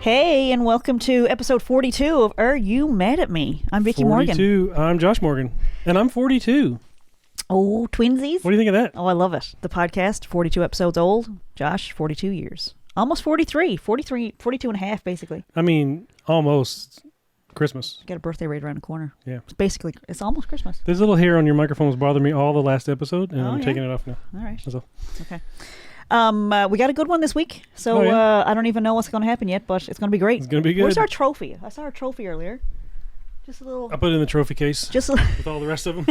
Hey, and welcome to episode 42 of Are You Mad at Me? I'm Vickie Morgan. 42. I'm Josh Morgan, and I'm 42. Oh, twinsies. What do you think of that? Oh, I love it. The podcast, 42 episodes old. Josh, 42 years. Almost 43. 42 and a half, basically. I mean, almost Christmas. Got a birthday right around the corner. Yeah. It's almost Christmas. This little hair on your microphone was bothering me all the last episode, and I'm yeah? taking it off now. All right. That's all. Okay. We got a good one this week, so I don't even know what's going to happen yet, but it's going to be great. It's going to be good. Where's our trophy? I saw our trophy earlier. Just a little. I put it in the trophy case Just with all the rest of them.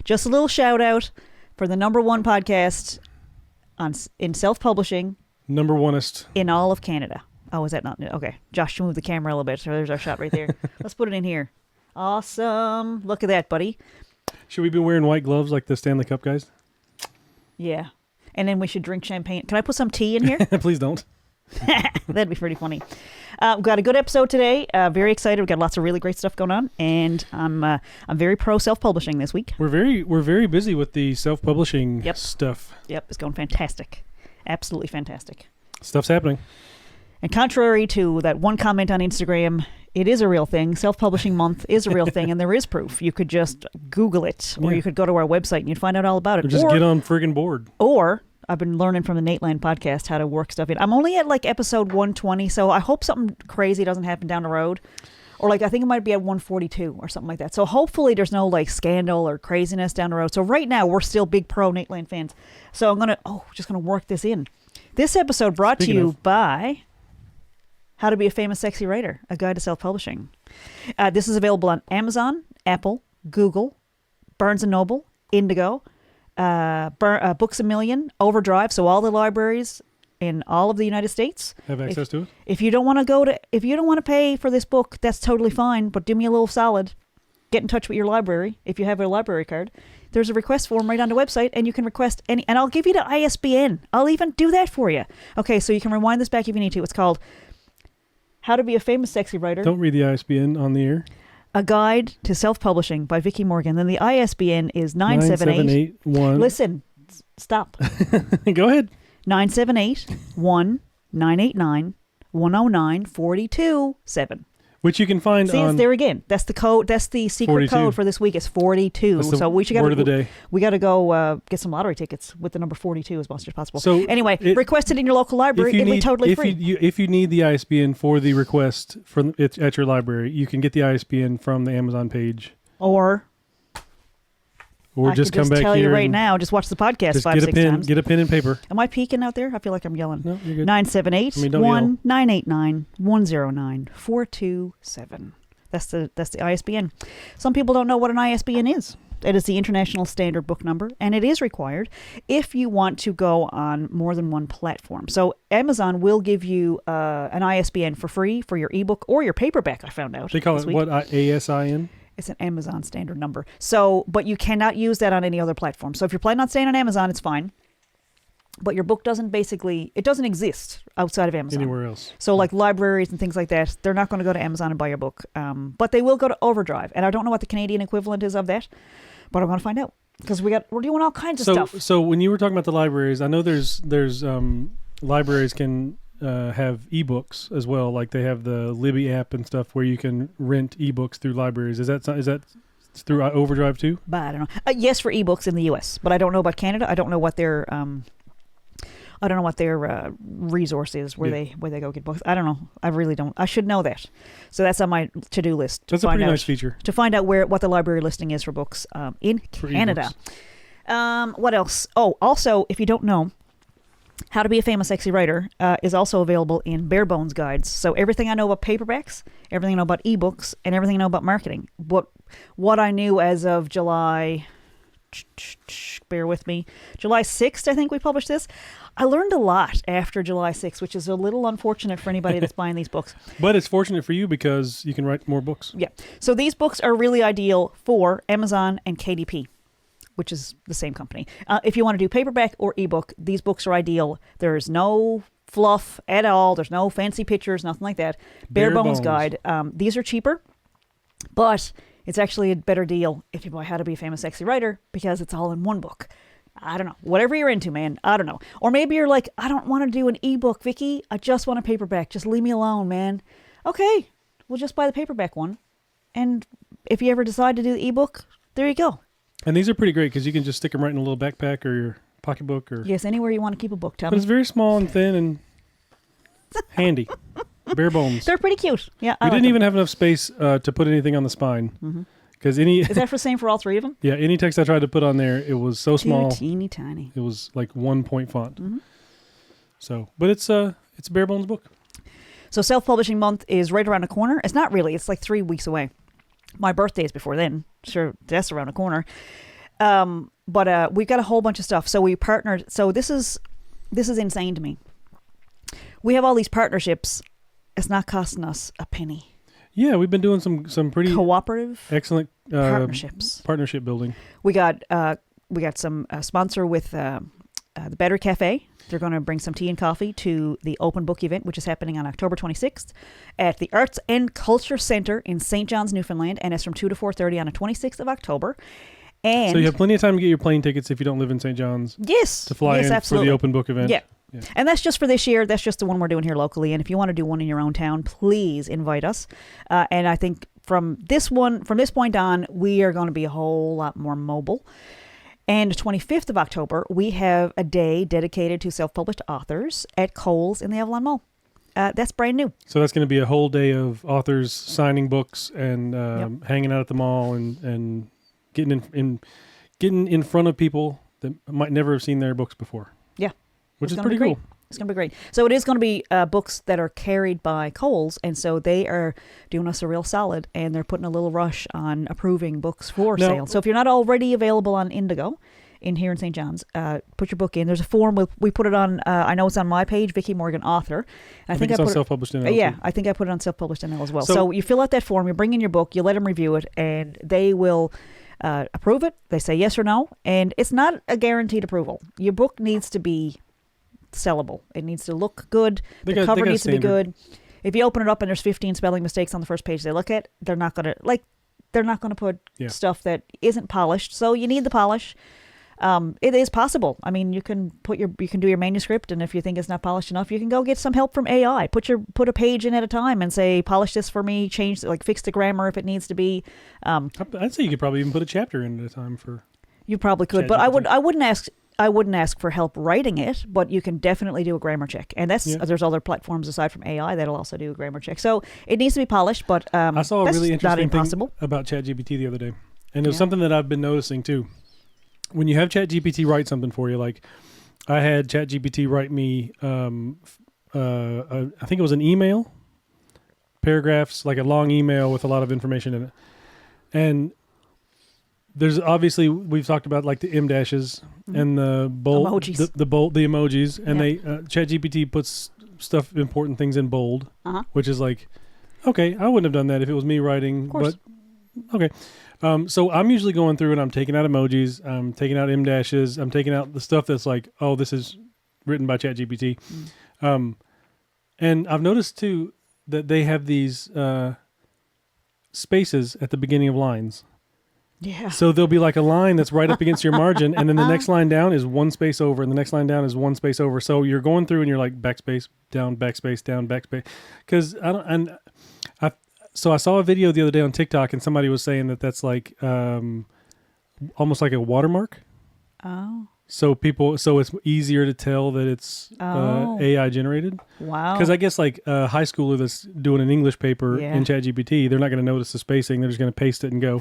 Just a little shout out for the #1 podcast in self-publishing. Number oneest. In all of Canada. Oh, is that not? Okay. Josh, move the camera a little bit. So there's our shot right there. Let's put it in here. Awesome. Look at that, buddy. Should we be wearing white gloves like the Stanley Cup guys? Yeah. And then we should drink champagne. Can I put some tea in here? Please don't. That'd be pretty funny. We've got a good episode today. Very excited. We've got lots of really great stuff going on, and I'm very pro self-publishing this week. We're very busy with the self-publishing stuff. Yep, it's going fantastic. Absolutely fantastic. Stuff's happening. And contrary to that one comment on Instagram, it is a real thing. Self-publishing month is a real thing, and there is proof. You could just Google it, or you could go to our website and you'd find out all about it. Or just get on friggin' board. Or I've been learning from the Nate Land podcast how to work stuff in. I'm only at like episode 120, so I hope something crazy doesn't happen down the road. Or like I think it might be at 142 or something like that. So hopefully there's no like scandal or craziness down the road. So right now we're still big pro Nate Land fans. So I'm just gonna work this in. This episode brought to you by How to Be a Famous Sexy Writer, a guide to self-publishing. This is available on Amazon, Apple, Google, Barnes & Noble, Indigo, Books A Million, Overdrive, so all the libraries in all of the United States have access to it. If you don't want to pay for this book, that's totally fine, but do me a little solid. Get in touch with your library if you have a library card. There's a request form right on the website, and you can request any, and I'll give you the ISBN. I'll even do that for you. Okay, so you can rewind this back if you need to. It's called How to Be a Famous Sexy Writer. Don't read the ISBN on the air. A Guide to Self-Publishing by Vickie Morgan. Then the ISBN is 9781. Listen, stop. Go ahead. 978-1-989-109-42-7. Which you can find See, on... it's there again. That's the code. That's the secret 42. code for this week. It's 42. That's the so we should word of the day. We got to go get some lottery tickets with the number 42 as much as possible. So anyway, request it in your local library. It'll be totally free. If you need the ISBN for the request at your library, you can get the ISBN from the Amazon page. Or just come back here. Tell you right now. Just watch the podcast 5-6 times. Get a pen and paper. Am I peeking out there? I feel like I'm yelling. No, you're good. 978-1-989-109-427. That's the ISBN. Some people don't know what an ISBN is. It is the International Standard Book Number, and it is required if you want to go on more than one platform. So Amazon will give you an ISBN for free for your ebook or your paperback, I found out. They call it what, ASIN? It's an Amazon standard number. So, but you cannot use that on any other platform. So if you're planning on staying on Amazon, it's fine. But your book doesn't exist outside of Amazon. Anywhere else. So like libraries and things like that, they're not going to go to Amazon and buy your book. But they will go to Overdrive. And I don't know what the Canadian equivalent is of that, but I'm going to find out. Because we're doing all kinds of stuff. So when you were talking about the libraries, I know there's libraries can have eBooks as well. Like they have the Libby app and stuff where you can rent eBooks through libraries. Is that through Overdrive too? But I don't know. Yes, for eBooks in the U.S., but I don't know about Canada. I don't know what their resource is where they go get books. I don't know. I really don't. I should know that. So that's on my to-do list. That's a pretty nice feature. To find out what the library listing is for books in Canada. What else? Oh, also, if you don't know, How to Be a Famous Sexy Writer is also available in bare bones guides. So everything I know about paperbacks, everything I know about ebooks, and everything I know about marketing. What I knew as of July, bear with me, July 6th, I think we published this. I learned a lot after July 6th, which is a little unfortunate for anybody that's buying these books. But it's fortunate for you because you can write more books. Yeah. So these books are really ideal for Amazon and KDP, which is the same company. If you want to do paperback or ebook, these books are ideal. There's no fluff at all. There's no fancy pictures, nothing like that. Bare bones guide. These are cheaper, but it's actually a better deal if you buy How to Be a Famous Sexy Writer because it's all in one book. I don't know. Whatever you're into, man. I don't know. Or maybe you're like, I don't want to do an ebook, Vickie. I just want a paperback. Just leave me alone, man. Okay, we'll just buy the paperback one. And if you ever decide to do the ebook, there you go. And these are pretty great because you can just stick them right in a little backpack or your pocketbook. Or yes, anywhere you want to keep a book, Tom. But it's very small and thin and handy. Bare bones. They're pretty cute. Yeah, we didn't even have enough space to put anything on the spine. Because Is that for same for all three of them? Yeah, any text I tried to put on there, it was so small. Teeny tiny. It was like 1 point font. So, but it's a bare bones book. So self-publishing month is right around the corner. It's not really. It's like 3 weeks away. My birthday is before then. Sure, that's around the corner. But we've got a whole bunch of stuff. So we partnered. So this is insane to me. We have all these partnerships. It's not costing us a penny. Yeah, we've been doing some pretty cooperative, excellent partnerships. Partnership building. We got some sponsor with the Battery Cafe. They're going to bring some tea and coffee to the open book event, which is happening on October 26th at the Arts and Culture Center in St. John's, Newfoundland, and it's from 2 to 4:30 on the 26th of October. And so you have plenty of time to get your plane tickets if you don't live in St. John's. Yes, to fly in absolutely. for the open book event. Yeah. And that's just for this year. That's just the one we're doing here locally. And if you want to do one in your own town, please invite us. And I think from this point on, we are going to be a whole lot more mobile. And the 25th of October, we have a day dedicated to self-published authors at Kohl's in the Avalon Mall. That's brand new. So that's going to be a whole day of authors signing books and hanging out at the mall and getting in front of people that might never have seen their books before. Yeah. Which is pretty cool. It's going to be great. So it is going to be books that are carried by Kohl's, and so they are doing us a real solid, and they're putting a little rush on approving books for sale. So if you're not already available on Indigo here in St. John's, put your book in. There's a form. We put it on, I know it's on my page, Vickie Morgan Author. I think it's on Self-Published NL. Yeah, I think I put it on Self-Published NL as well. So you fill out that form, you bring in your book, you let them review it, and they will approve it. They say yes or no, and it's not a guaranteed approval. Your book needs to be sellable. It needs to look good. The cover needs to be good. If you open it up and there's 15 spelling mistakes on the first page they look at, they're not going to put stuff that isn't polished. So you need the polish. It is possible. I mean, you can do your manuscript, and if you think it's not polished enough, you can go get some help from AI. Put a page in at a time and say, polish this for me, fix the grammar if it needs to be. I'd say you could probably even put a chapter in at a time for. You probably could, but I wouldn't ask for help writing it, but you can definitely do a grammar check. And there's other platforms aside from AI that'll also do a grammar check. So it needs to be polished, but I saw a really interesting thing about ChatGPT the other day. And it was something that I've been noticing too. When you have ChatGPT write something for you, like I had ChatGPT write me, I think it was an email, paragraphs, like a long email with a lot of information in it. And there's obviously, we've talked about like the M dashes and the bold, emojis. the emojis, and they ChatGPT puts important things in bold, which is like, okay, I wouldn't have done that if it was me writing, but okay. So I'm usually going through and I'm taking out emojis, I'm taking out M dashes, I'm taking out the stuff that's like, oh, this is written by ChatGPT. And I've noticed too that they have these spaces at the beginning of lines. Yeah. So there'll be like a line that's right up against your margin, and then the next line down is one space over, and the next line down is one space over. So you're going through and you're like backspace, down, backspace. Because So I saw a video the other day on TikTok, and somebody was saying that that's like almost like a watermark. Oh. So it's easier to tell that it's AI generated. Wow. Because I guess like a high schooler that's doing an English paper in ChatGPT, they're not going to notice the spacing. They're just going to paste it and go.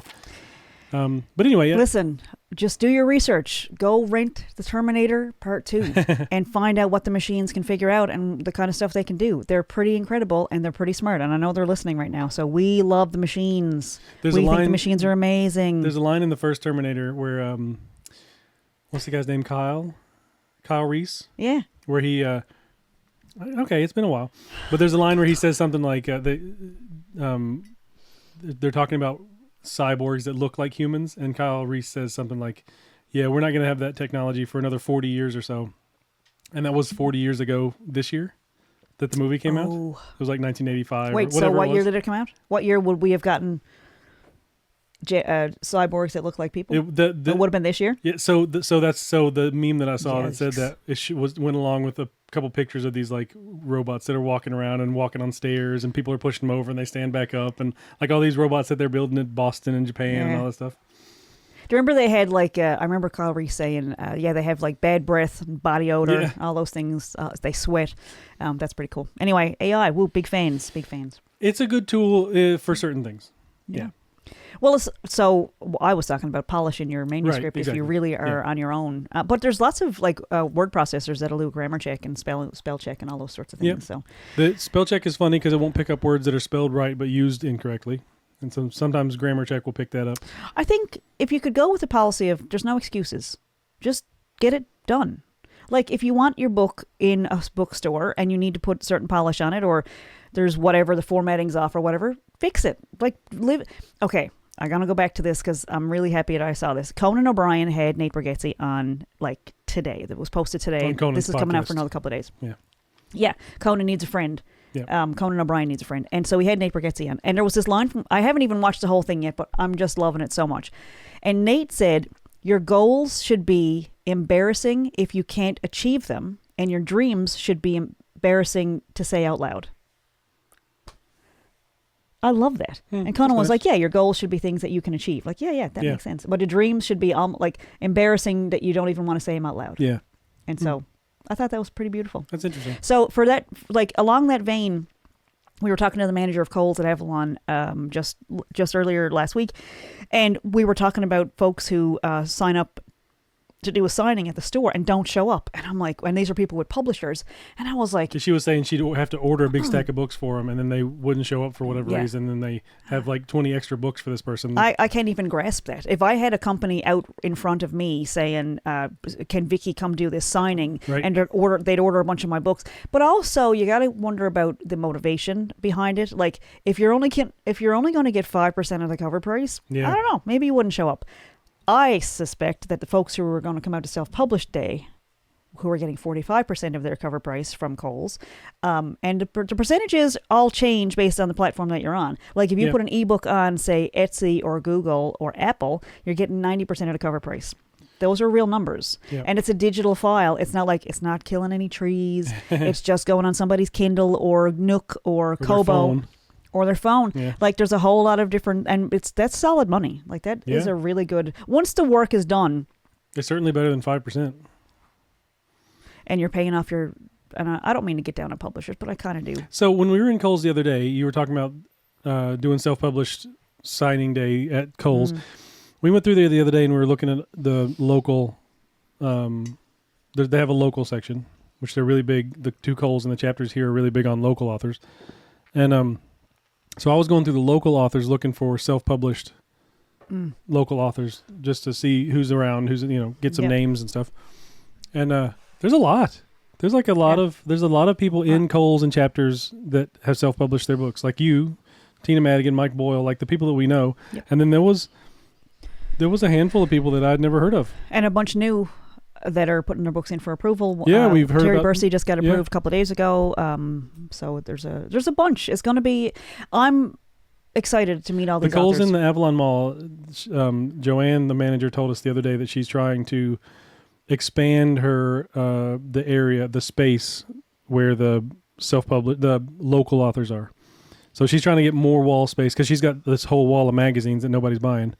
But anyway, listen, just do your research. Go rent The Terminator Part 2 and find out what the machines can figure out and the kind of stuff they can do. They're pretty incredible and they're pretty smart. And I know they're listening right now. So we love the machines. We think the machines are amazing. There's a line in the first Terminator where, what's the guy's name? Kyle Reese? Yeah. Where he, okay, it's been a while. But there's a line where he says something like, they're talking about cyborgs that look like humans, and Kyle Reese says something like, yeah, we're not going to have that technology for another 40 years or so. And that was 40 years ago this year that the movie came out. It was like 1985. Wait, so what year did it come out? What year would we have gotten? cyborgs that look like people. That It would have been this year. Yeah, so that's the meme that I saw that said Yikes. that went along with a couple pictures of these like robots that are walking around and walking on stairs, and people are pushing them over and they stand back up, and like all these robots that they're building in Boston and Japan and all that stuff. Do you remember they had like I remember Kyle Reese saying, they have like bad breath, body odor, all those things. They sweat. That's pretty cool. Anyway, AI, big fans. It's a good tool for certain things. Yeah. Well, so I was talking about polishing your manuscript if you really are on your own. But there's lots of like word processors that'll do grammar check and spell check and all those sorts of things. Yep. So the spell check is funny because it won't pick up words that are spelled right but used incorrectly. And so sometimes grammar check will pick that up. I think if you could go with the policy of there's no excuses, just get it done. Like if you want your book in a bookstore and you need to put certain polish on it, or there's whatever the formatting's off or whatever, fix it. Like okay, I'm going to go back to this because I'm really happy that I saw this. Conan O'Brien had Nate Bargatze on like today. That was posted today. This is coming out for another couple of days. Yeah. Conan needs a friend. Yeah. Conan O'Brien needs a friend. And so we had Nate Bargatze on. And there was this line from, I haven't even watched the whole thing yet, but I'm just loving it so much. And Nate said, your goals should be embarrassing if you can't achieve them, and your dreams should be embarrassing to say out loud. I love that. And Conan was like, your goals should be things that you can achieve. Like, that makes sense. But the dreams should be like embarrassing that you don't even want to say them out loud. Yeah. And so I thought that was pretty beautiful. That's interesting. So for that, like along that vein, we were talking to the manager of Kohl's at Avalon just earlier last week, and we were talking about folks who sign up to do a signing at the store and don't show up. And I'm like, and these are people with publishers. And I was like... She was saying she'd have to order a big stack of books for them, and then they wouldn't show up for whatever reason, and they have like 20 extra books for this person. I can't even grasp that. If I had a company out in front of me saying, can Vickie come do this signing? Right. And they'd order a bunch of my books. But also, you got to wonder about the motivation behind it. Like, if you're only going to get 5% of the cover price, I don't know, maybe you wouldn't show up. I suspect that the folks who were going to come out to Self-Published Day, who are getting 45% of their cover price from Kohl's, and the percentages all change based on the platform that you're on. Like if you put an ebook on, say, Etsy or Google or Apple, you're getting 90% of the cover price. Those are real numbers. Yep. And it's a digital file. It's not like it's not killing any trees. It's just going on somebody's Kindle or Nook or Kobo. Or their phone. Yeah. Like there's a whole lot of different, and that's solid money. Like that is a really good, once the work is done. It's certainly better than 5%. And you're paying off and I don't mean to get down on publishers, but I kind of do. So when we were in Kohl's the other day, you were talking about doing self-published signing day at Kohl's. We went through there the other day and we were looking at the local, they have a local section, which they're really big. The two Kohl's and the chapters here are really big on local authors. And, so I was going through the local authors looking for self-published local authors just to see who's around, get some names and stuff. And there's a lot. There's like there's a lot of people in Kohl's and chapters that have self-published their books, like you, Tina Madigan, Mike Boyle, like the people that we know. Yep. And then there was a handful of people that I'd never heard of. And a bunch new that are putting their books in for approval. Yeah, we've heard Terry Bursey just got approved a couple of days ago. So there's a bunch. It's going to be. I'm excited to meet all these authors. The Kohl's in the Avalon Mall. Joanne, the manager, told us the other day that she's trying to expand the space where the local authors are. So she's trying to get more wall space because she's got this whole wall of magazines that nobody's buying.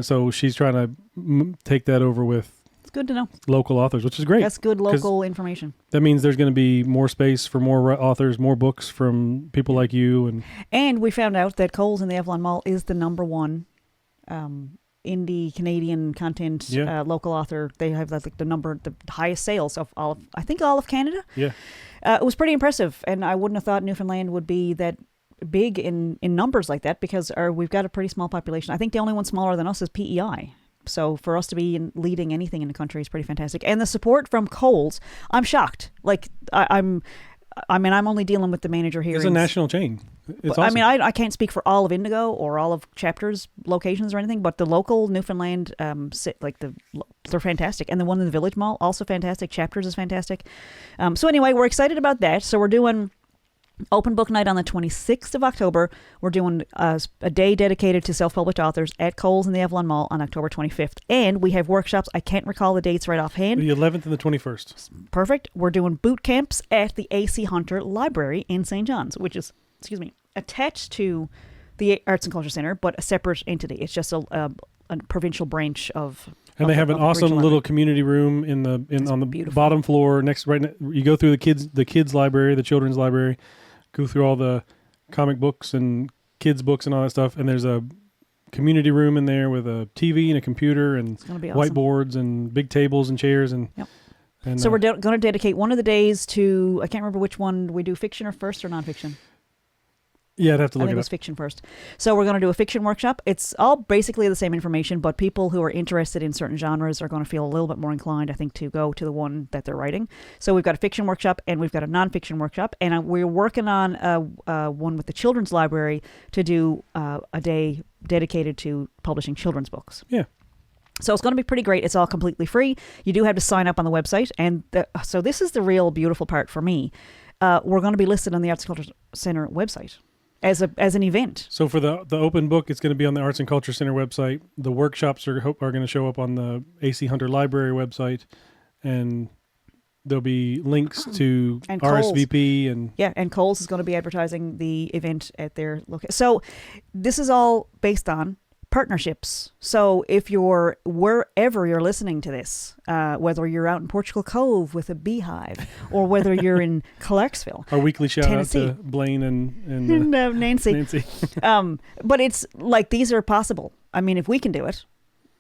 So she's trying to take that over with. Good to know. Local authors, which is great. That's good local information. That means there's going to be more space for more authors, more books from people like you. And we found out that Kohl's in the Avalon Mall is the number one indie Canadian content local author. They have the highest sales of all of Canada. Yeah. It was pretty impressive, and I wouldn't have thought Newfoundland would be that big in numbers like that because we've got a pretty small population. I think the only one smaller than us is PEI. So for us to be leading anything in the country is pretty fantastic. And the support from Kohl's, I'm shocked. Like I'm only dealing with the manager here. It's a national chain. It's awesome. I mean, I can't speak for all of Indigo or all of Chapter's locations or anything, but the local Newfoundland, they're fantastic. And the one in the Village Mall, also fantastic. Chapters is fantastic. So anyway, we're excited about that. So we're doing Open book night on the 26th of October. We're doing a day dedicated to self-published authors at Kohl's in the Avalon Mall on October 25th. And we have workshops. I can't recall the dates right offhand. The 11th and the 21st. Perfect. We're doing boot camps at the A.C. Hunter Library in St. John's, which is, attached to the Arts and Culture Center, but a separate entity. It's just a provincial branch of... And they have an awesome little community room on the beautiful. bottom floor you go through the kids library, the children's library, go through all the comic books and kids books and all that stuff, and there's a community room in there with a TV and a computer and awesome. Whiteboards and big tables and chairs Yep. So we're going to dedicate one of the days to, I can't remember which one we do, fiction or first or nonfiction. Yeah, I'd have to look I think it was fiction first. So we're going to do a fiction workshop. It's all basically the same information, but people who are interested in certain genres are going to feel a little bit more inclined, I think, to go to the one that they're writing. So we've got a fiction workshop and we've got a nonfiction workshop, and we're working on one with the Children's Library to do a day dedicated to publishing children's books. Yeah. So it's going to be pretty great. It's all completely free. You do have to sign up on the website, and so this is the real beautiful part for me. We're going to be listed on the Arts and Culture Center website as an event. So for the open book, it's going to be on the Arts and Culture Center website. The workshops are going to show up on the A.C. Hunter Library website, and there'll be links to and RSVP Kohl's. And Kohl's is going to be advertising the event at their location. So this is all based on partnerships. So if you're wherever you're listening to this, whether you're out in Portugal Cove with a beehive or whether you're in Clarksville, our weekly shout Tennessee. out to Blaine and no, Nancy. But it's like, these are possible. I mean, if we can do it,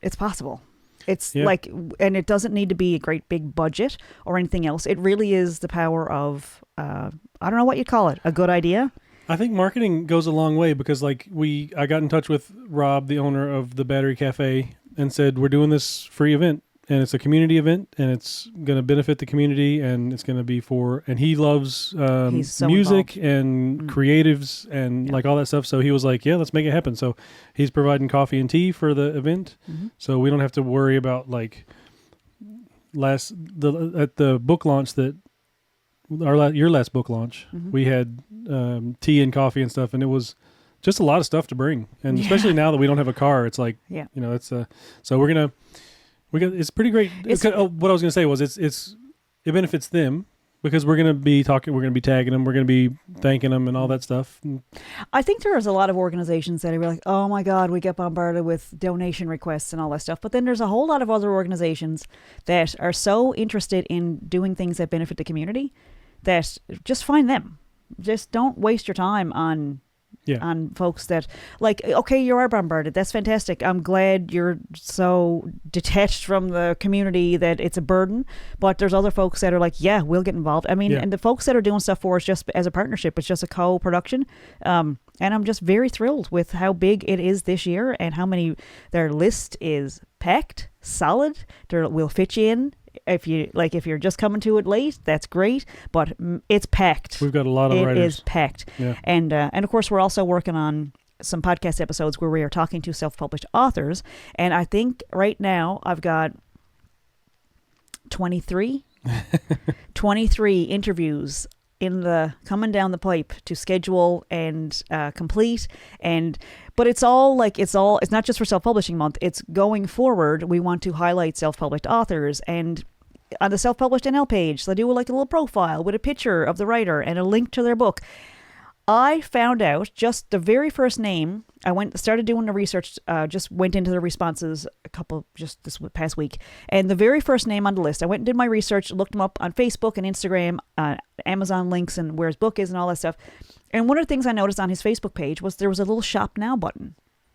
it's possible. It's like, and it doesn't need to be a great big budget or anything else. It really is the power of, I don't know what you'd call it, a good idea. I think marketing goes a long way, because I got in touch with Rob, the owner of the Battery Cafe, and said, we're doing this free event, and it's a community event, and it's going to benefit the community, and it's going to be and he loves music and creatives and like all that stuff. So he was like, yeah, let's make it happen. So he's providing coffee and tea for the event. Mm-hmm. So we don't have to worry about at the book launch that your last book launch, mm-hmm. we had tea and coffee and stuff, and it was just a lot of stuff to bring. And especially now that we don't have a car, it's like, it's so it's pretty great. What I was going to say was it benefits them, because we're going to be talking, we're going to be tagging them, we're going to be thanking them and all that stuff. I think there's a lot of organizations that are like, oh my God, we get bombarded with donation requests and all that stuff. But then there's a whole lot of other organizations that are so interested in doing things that benefit the community that just find them. Just don't waste your time on folks that, like, okay, you are bombarded. That's fantastic. I'm glad you're so detached from the community that it's a burden. But there's other folks that are like, yeah, we'll get involved. I mean, and the folks that are doing stuff for us just as a partnership, it's just a co-production. And I'm just very thrilled with how big it is this year and how many, their list is packed, solid. We'll fit you in. If you're just coming to it late, that's great, but it's packed. We've got a lot of writers. It is packed. Yeah. And of course, we're also working on some podcast episodes where we are talking to self-published authors. And I think right now I've got 23 interviews coming down the pipe to schedule and complete. But it's not just for Self-Publishing Month. It's going forward. We want to highlight self-published authors, and on the Self-Published NL page, they do like a little profile with a picture of the writer and a link to their book. I found out just the very first name. I started doing the research, just went into the responses just this past week. And the very first name on the list, I went and did my research, looked him up on Facebook and Instagram, Amazon links and where his book is and all that stuff. And one of the things I noticed on his Facebook page was there was a little Shop Now button.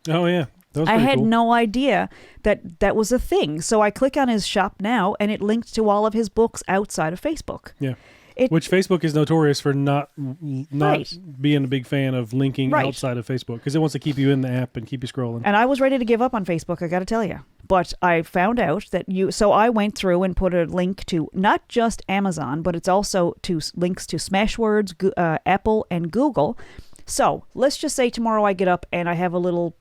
Oh, yeah. I had cool. no idea that was a thing. So I click on his Shop Now, and it linked to all of his books outside of Facebook. Yeah. Which Facebook is notorious for not being a big fan of linking outside of Facebook, because it wants to keep you in the app and keep you scrolling. And I was ready to give up on Facebook, I got to tell you. But I found out that so I went through and put a link to not just Amazon, but it's also to links to Smashwords, Apple, and Google. So let's just say tomorrow I get up and I have a little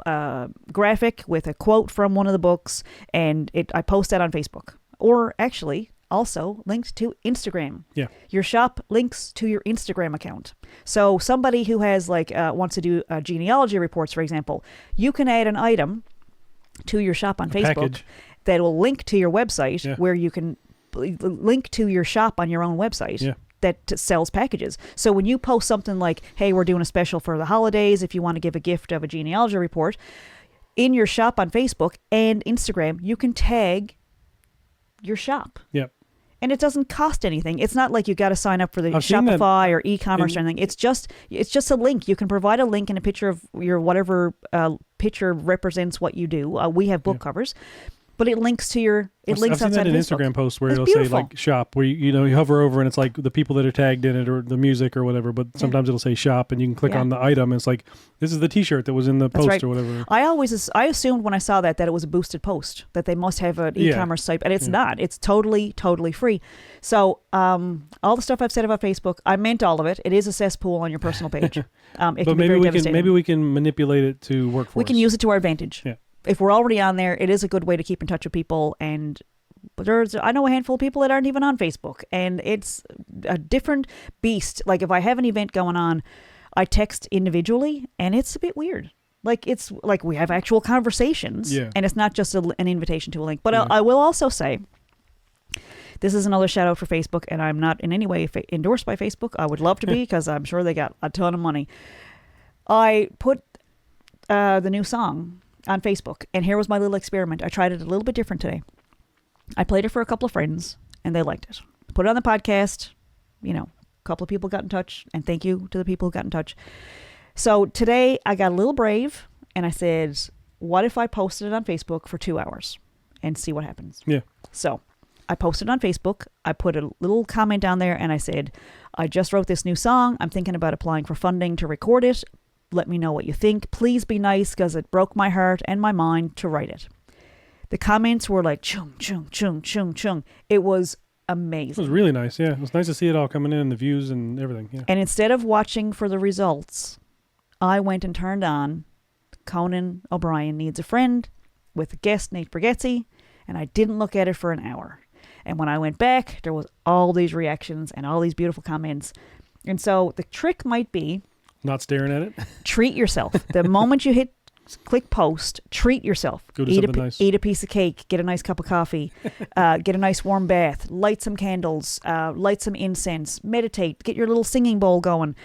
graphic with a quote from one of the books, and I post that on Facebook. Or actually, also linked to Instagram. Yeah. Your shop links to your Instagram account. So somebody who has wants to do genealogy reports, for example, you can add an item to your shop on Facebook package that will link to your website, Yeah. where you can link to your shop on your own website. Yeah. That sells packages. So when you post something like, hey, we're doing a special for the holidays, if you want to give a gift of a genealogy report, in your shop on Facebook and Instagram, you can tag your shop. Yep. And it doesn't cost anything. It's not like you got to sign up for the I've seen that Shopify or e-commerce or anything. It's just a link. You can provide a link and a picture of your whatever picture represents what you do. We have book covers. But it links to your. It links I've seen outside that in of Facebook. Instagram posts where It's it'll beautiful. say like shop, where you hover over and it's like the people that are tagged in it or the music or whatever. But sometimes it'll say shop and you can click on the item. And it's like, this is the T-shirt that was in the That's post right. or whatever. I assumed when I saw that it was a boosted post, that they must have an e-commerce site, and it's not. It's totally free. So all the stuff I've said about Facebook, I meant all of it. It is a cesspool on your personal page. It But can be very devastating. maybe we can manipulate it to work for us. We can use it to our advantage. Yeah. If we're already on there, it is a good way to keep in touch with people. And I know a handful of people that aren't even on Facebook, and it's a different beast. Like if I have an event going on, I text individually, and it's a bit weird. Like it's like we have actual conversations, and it's not just an invitation to a link. But I will also say, this is another shout out for Facebook, and I'm not in any way endorsed by Facebook. I would love to be, because I'm sure they got a ton of money. I put the new song on Facebook, and here was my little experiment. I tried it a little bit different today. I played it for a couple of friends, and they liked it. Put it on the podcast. A couple of people got in touch, and thank you to the people who got in touch. So today I got a little brave, and I said, what if I posted it on Facebook for 2 hours and see what happens? Yeah. So I posted it on Facebook. I put a little comment down there, and I said, I just wrote this new song. I'm thinking about applying for funding to record it. Let me know what you think. Please be nice, because it broke my heart and my mind to write it. The comments were like, chung, chung, chung, chung, chung. It was amazing. It was really nice, yeah. It was nice to see it all coming in, the views and everything, yeah. And instead of watching for the results, I went and turned on Conan O'Brien Needs a Friend with the guest Nate Bargatze, and I didn't look at it for an hour. And when I went back, there was all these reactions and all these beautiful comments. And so the trick might be, not staring at it. Treat yourself. The moment you click post, treat yourself. Go to something nice. Eat a piece of cake. Get a nice cup of coffee. Get a nice warm bath. Light some candles. Light some incense. Meditate. Get your little singing bowl going.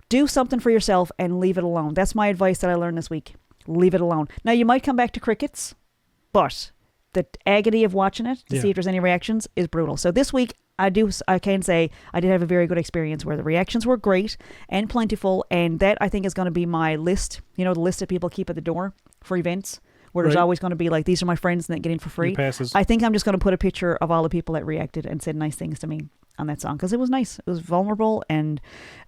Do something for yourself and leave it alone. That's my advice that I learned this week. Leave it alone. Now, you might come back to crickets, but the agony of watching it to see if there's any reactions is brutal. So this week, I can say I did have a very good experience where the reactions were great and plentiful, and that I think is going to be my list. The list that people keep at the door for events, where there's always going to be like, these are my friends and that get in for free. I think I'm just going to put a picture of all the people that reacted and said nice things to me on that song, because it was nice. It was vulnerable, and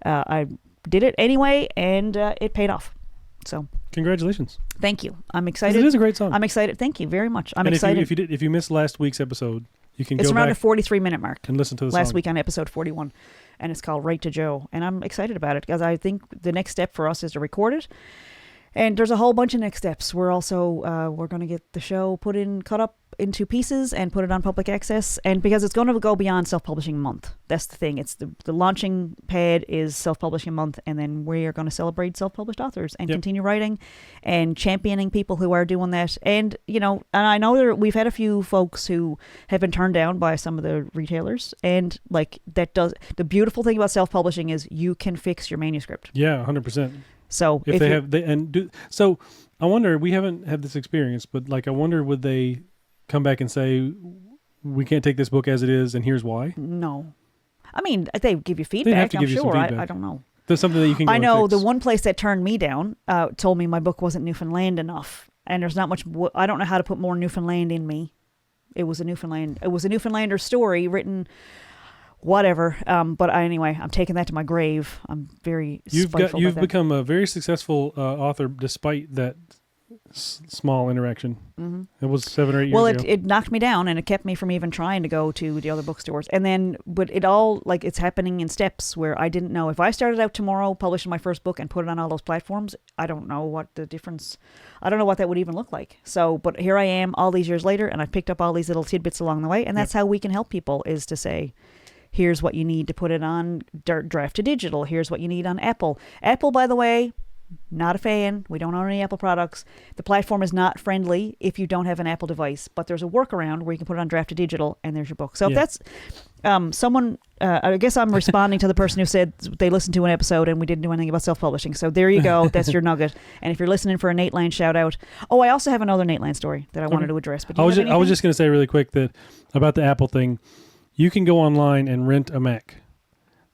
I did it anyway, and it paid off. So congratulations. Thank you. I'm excited. It is a great song. I'm excited. Thank you very much. I'm and excited. If you missed last week's episode, you can it's go around back the 43-minute mark and listen to the song. Last week on episode 41, and it's called Right to Joe, and I'm excited about it because I think the next step for us is to record it, and there's a whole bunch of next steps. We're also we're going to get the show cut up into pieces and put it on public access, and because it's going to go beyond Self-Publishing Month. That's the thing. It's the launching pad is Self-Publishing Month, and then we are going to celebrate self-published authors and continue writing and championing people who are doing that. And and I know we've had a few folks who have been turned down by some of the retailers, and like that does the beautiful thing about self-publishing is you can fix your manuscript. Yeah, 100%. So if they have so I wonder, we haven't had this experience, but like I wonder, would they come back and say, we can't take this book as it is, and here's why? No. I mean, they give you feedback, have to I'm give you some sure. feedback. I don't know. There's something that you can go I know and fix. the one place that turned me down told me my book wasn't Newfoundland enough, and there's not much. I don't know how to put more Newfoundland in me. It was a Newfoundlander story written, whatever. But anyway, I'm taking that to my grave. I'm very spiteful about You've that. become a very successful author despite that small interaction. It was 7 or 8 years Well, ago. it knocked me down, and it kept me from even trying to go to the other bookstores. And then, but it all, like, it's happening in steps where I didn't know. If I started out tomorrow publishing my first book and put it on all those platforms, I don't know what the difference, I don't know what that would even look like. So, but here I am all these years later, and I've picked up all these little tidbits along the way, and that's how we can help people, is to say, here's what you need to put it on Draft to Digital. Here's what you need on Apple. Apple, by the way, not a fan. We don't own any Apple products. The platform is not friendly if you don't have an Apple device, but there's a workaround where you can put it on Draft to Digital, and there's your book. So if that's someone, I guess I'm responding to the person who said they listened to an episode and we didn't do anything about self-publishing. So there you go. That's your nugget. And if you're listening for a Nate Land shout out, I also have another Nate Land story that I wanted to address. But I was just going to say really quick that about the Apple thing, you can go online and rent a Mac.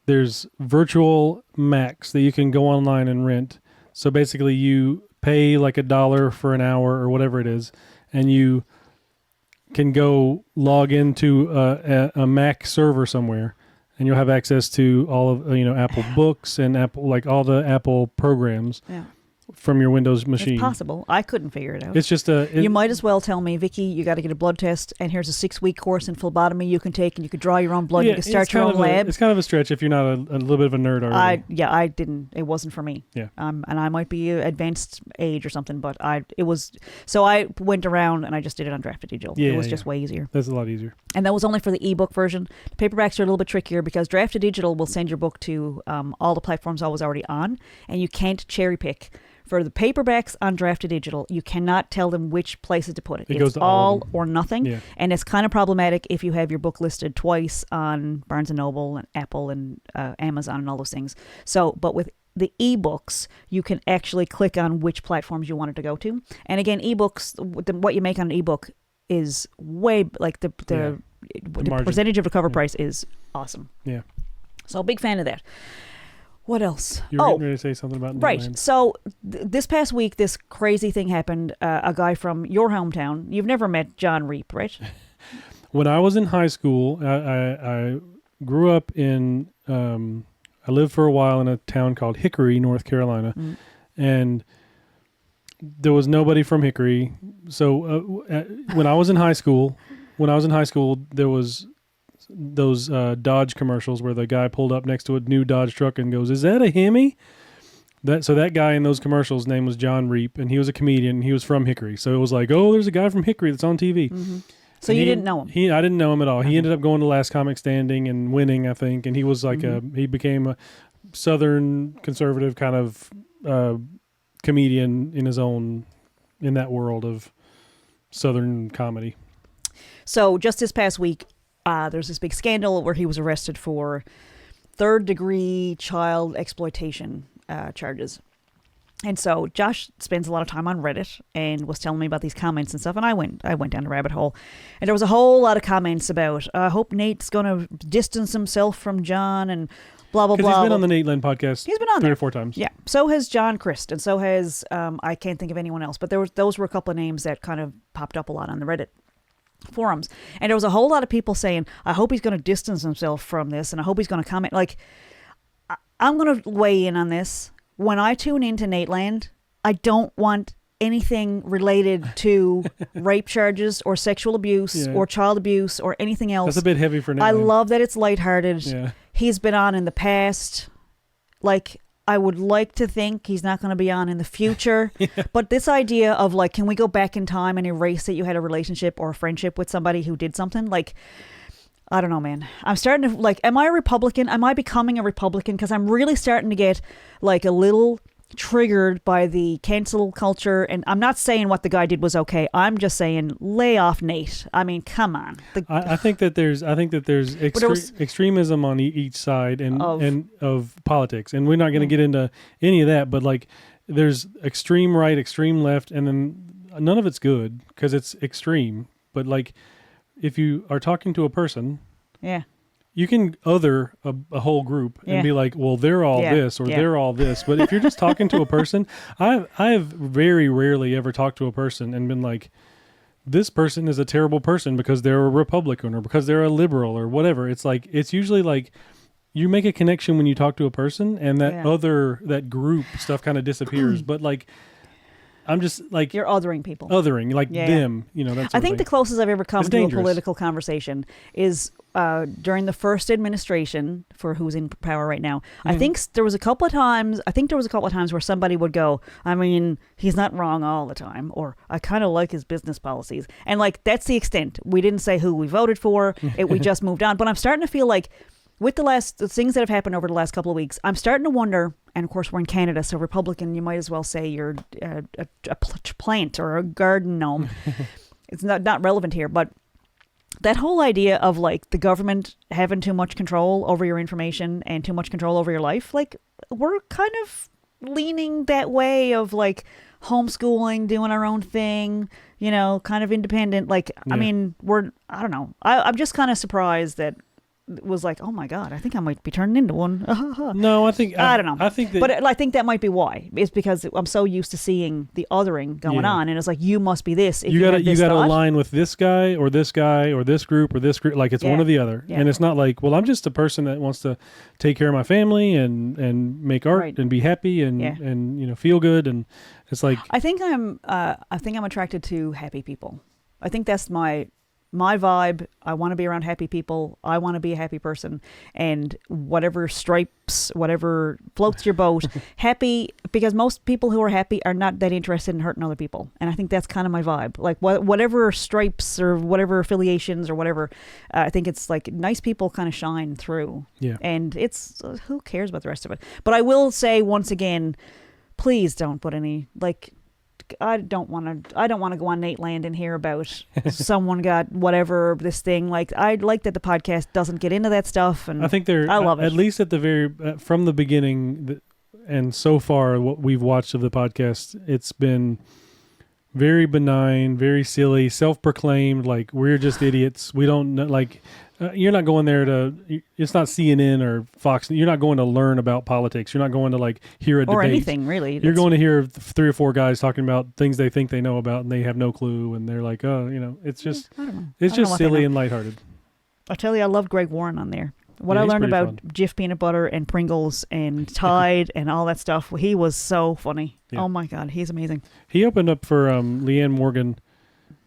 There's virtual Macs that you can go online and rent. So basically you pay like $1 for an hour or whatever it is, and you can go log into a Mac server somewhere, and you'll have access to all of Apple Books and Apple, like all the Apple programs from your Windows machine. It's possible. I couldn't figure it out. It's just you might as well tell me, Vickie, you got to get a blood test, and here's a 6-week course in phlebotomy you can take, and you could draw your own blood. You can start your own lab. It's kind of a stretch if you're not a little bit of a nerd already. I didn't. It wasn't for me. Yeah. And I might be advanced age or something, but it was. So I went around and I just did it on Draft to Digital. Yeah, it was just way easier. That's a lot easier. And that was only for the ebook version. The paperbacks are a little bit trickier because Draft to Digital will send your book to all the platforms I was already on, and you can't cherry pick. For the paperbacks on Draft to Digital, you cannot tell them which places to put it. It goes to all or nothing. Yeah. And it's kind of problematic if you have your book listed twice on Barnes & Noble and Apple and Amazon and all those things. So, but with the eBooks, you can actually click on which platforms you want it to go to. And again, eBooks, what you make on an ebook is way, like the percentage of the cover price is awesome. Yeah. So big fan of that. What else? You were ready to say something about right. Nate. So this past week, this crazy thing happened. A guy from your hometown. You've never met John Reap, right? When I was in high school, I grew up in. I lived for a while in a town called Hickory, North Carolina, and there was nobody from Hickory. So when I was in high school, there was those Dodge commercials where the guy pulled up next to a new Dodge truck and goes, "Is that a Hemi?" That guy in those commercials' name was John Reap, and he was a comedian. And he was from Hickory, so it was like, oh, there's a guy from Hickory that's on TV. Mm-hmm. So you didn't know him? I didn't know him at all. He ended up going to Last Comic Standing and winning, I think. And he was like he became a Southern conservative kind of comedian in that world of Southern comedy. So just this past week, there's this big scandal where he was arrested for third-degree child exploitation charges. And so Josh spends a lot of time on Reddit and was telling me about these comments and stuff, and I went down the rabbit hole. And there was a whole lot of comments about, I hope Nate's going to distance himself from John and blah, blah, blah. Because he's been on the Nate Land podcast. He's been on 3 there or 4 times. Yeah. So has John Christ, and so has, I can't think of anyone else, but those were a couple of names that kind of popped up a lot on the Reddit forums. And there was a whole lot of people saying, I hope he's going to distance himself from this, and I hope he's going to comment. Like, I'm going to weigh in on this. When I tune into Nate Land, I don't want anything related to rape charges or sexual abuse or child abuse or anything else. That's a bit heavy for Nate I Land. love that it's lighthearted. Yeah. He's been on in the past. Like, I would like to think he's not going to be on in the future. But this idea of, like, can we go back in time and erase that you had a relationship or a friendship with somebody who did something? Like, I don't know, man. I'm starting to, like, am I a Republican? Am I becoming a Republican? Because I'm really starting to get, like, a little triggered by the cancel culture. And I'm not saying what the guy did was okay. I'm just saying, lay off Nate. I mean, come on. I think that there's extremism on each side of politics. And we're not going to get into any of that. But, like, there's extreme right, extreme left, and then none of it's good because it's extreme. But, like, if you are talking to a person, you can other a whole group and be like, well, they're all this or they're all this. But if you're just talking to a person, I have very rarely ever talked to a person and been like, this person is a terrible person because they're a Republican or because they're a liberal or whatever. It's like, it's usually like you make a connection when you talk to a person and that that group stuff kind of disappears. But, like, I'm just like You're othering people. othering, like Yeah. them. You know, that's. I think the closest I've ever come to dangerous. a political conversation is during the first administration for who's in power right now. I think there was a couple of times. Where somebody would go, I mean, he's not wrong all the time, or I kind of like his business policies, and like that's the extent. We didn't say who we voted for. We just moved on. But I'm starting to feel like with the things that have happened over the last couple of weeks, I'm starting to wonder. And of course, we're in Canada, so Republican, you might as well say you're a plant or a garden gnome. It's not relevant here, but that whole idea of like the government having too much control over your information and too much control over your life, like we're kind of leaning that way of like homeschooling, doing our own thing, you know, kind of independent. Like, I mean, I don't know. I'm just kind of surprised that it was like, oh my God, I think I might be turning into one. No, I think I don't know. I think that, but I think that might be why. It's because I'm so used to seeing the othering going on, and it's like you must be this. If you gotta align with this guy or this guy or this group or this group. Like it's one or the other, and it's not like, well, I'm just a person that wants to take care of my family and make art and be happy and you know feel good, and it's like I think I'm attracted to happy people. I think that's my vibe. I want to be around happy people. I want to be a happy person, and whatever stripes, whatever floats your boat, happy, because most people who are happy are not that interested in hurting other people. And I think that's kind of my vibe. Like whatever stripes or whatever affiliations or whatever, I think it's like nice people kind of shine through. Yeah. And it's, who cares about the rest of it? But I will say once again, please don't put any, like, I don't want to go on Nate Land and hear about someone got whatever this thing. Like, I like that the podcast doesn't get into that stuff, and I think I love it. At least at the very from the beginning, and so far what we've watched of the podcast, it's been very benign, very silly, self-proclaimed. Like we're just idiots. We don't know. Like you're not going there to. It's not CNN or Fox. You're not going to learn about politics. You're not going to like hear a debate or anything really. You're going to hear 3 or 4 guys talking about things they think they know about, and they have no clue, and they're like, oh, you know, it's just it's just silly and lighthearted. I tell you, I loved Greg Warren on there. What I learned about Jif peanut butter and Pringles and Tide and all that stuff, he was so funny. Yeah. Oh my God, he's amazing. He opened up for Leanne Morgan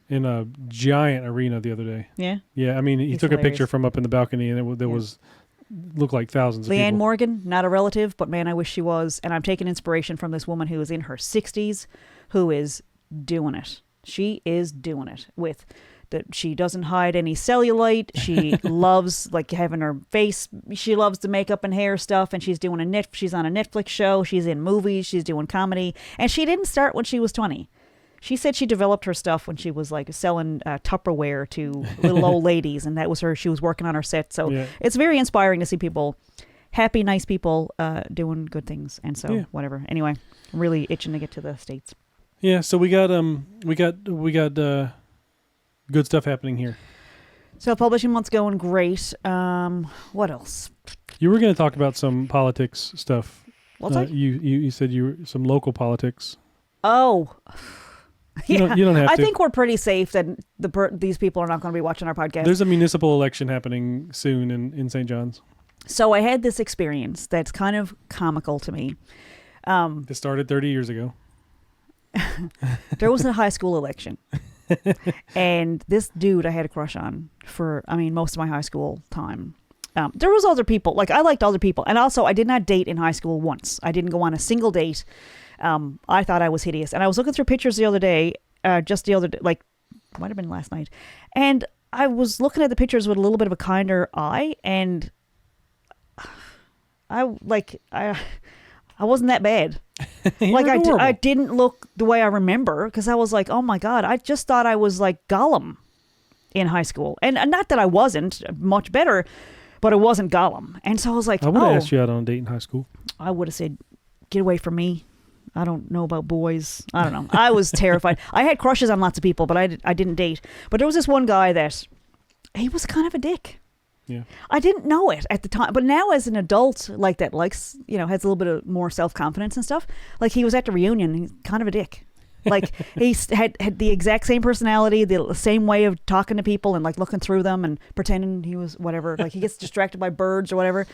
in a giant arena the other day. Yeah? Yeah, I mean, he took hilarious. A picture from up in the balcony, and there was, looked like thousands of people. Leanne Morgan, not a relative, but man, I wish she was. And I'm taking inspiration from this woman who is in her 60s, who is doing it. She is doing it with that. She doesn't hide any cellulite. She loves like having her face. She loves the makeup and hair stuff, and she's on a Netflix show. She's in movies. She's doing comedy, and she didn't start when she was 20. She said she developed her stuff when she was like selling Tupperware to little old ladies, and that was her. She was working on her set, so it's very inspiring to see people, happy, nice people, doing good things. And so whatever. Anyway, I'm really itching to get to the States. Yeah, so we got good stuff happening here. Self Publishing Month's going great. What else? You were going to talk about some politics stuff. What's that? You said you were some local politics. Oh. You don't have to. I think we're pretty safe that these people are not going to be watching our podcast. There's a municipal election happening soon in St. John's. So I had this experience that's kind of comical to me. It started 30 years ago. There was a high school election. And this dude I had a crush on for, most of my high school time. There was other people. Like, I liked other people. And also, I did not date in high school once. I didn't go on a single date. I thought I was hideous. And I was looking through pictures the other day, like, might have been last night. And I was looking at the pictures with a little bit of a kinder eye. And I wasn't that bad. Like, I didn't look the way I remember, because I was like, oh my God, I just thought I was like Gollum in high school. And not that I wasn't much better, but it wasn't Gollum. And so I was like, I would have asked you out on a date in high school. I would have said, get away from me. I don't know about boys. I don't know. I was terrified. I had crushes on lots of people, but I didn't date. But there was this one guy that he was kind of a dick. Yeah. I didn't know it at the time, but now as an adult, like that likes, has a little bit of more self-confidence and stuff. Like, he was at the reunion, he's kind of a dick. Like, he had the exact same personality, the same way of talking to people and like looking through them and pretending he was whatever. Like, he gets distracted by birds or whatever.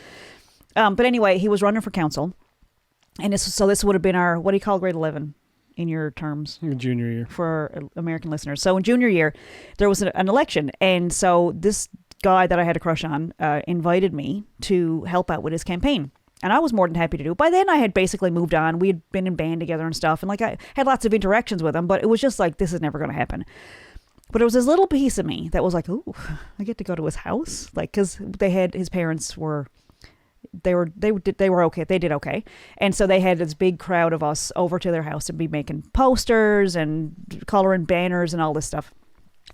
But anyway, he was running for council. And this would have been our, what do you call grade 11? in your terms? Junior year. For American listeners. So in junior year, there was an election. And so this guy that I had a crush on invited me to help out with his campaign. And I was more than happy to do it. By then, I had basically moved on. We had been in band together and stuff. And like I had lots of interactions with him, but it was just like, this is never going to happen. But it was this little piece of me that was like, ooh, I get to go to his house. Like, because his parents were, they were okay. They did okay. And so they had this big crowd of us over to their house to be making posters and coloring banners and all this stuff.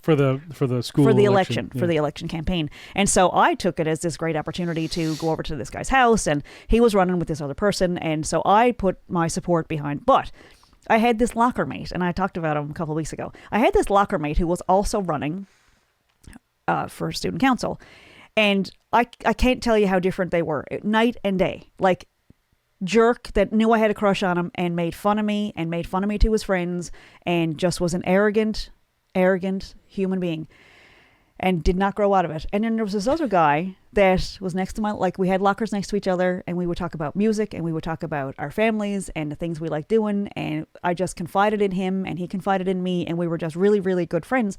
For the school for the election. For the election campaign. And so I took it as this great opportunity to go over to this guy's house, and he was running with this other person, and so I put my support behind. But I had this locker mate, and I talked about him a couple of weeks ago. I had this locker mate who was also running for student council, and I can't tell you how different they were, night and day. Like, jerk that knew I had a crush on him and made fun of me to his friends, and just was an arrogant human being and did not grow out of it. And then there was this other guy that was next to like we had lockers next to each other, and we would talk about music, and we would talk about our families and the things we like doing, and I just confided in him and he confided in me, and we were just really, really good friends.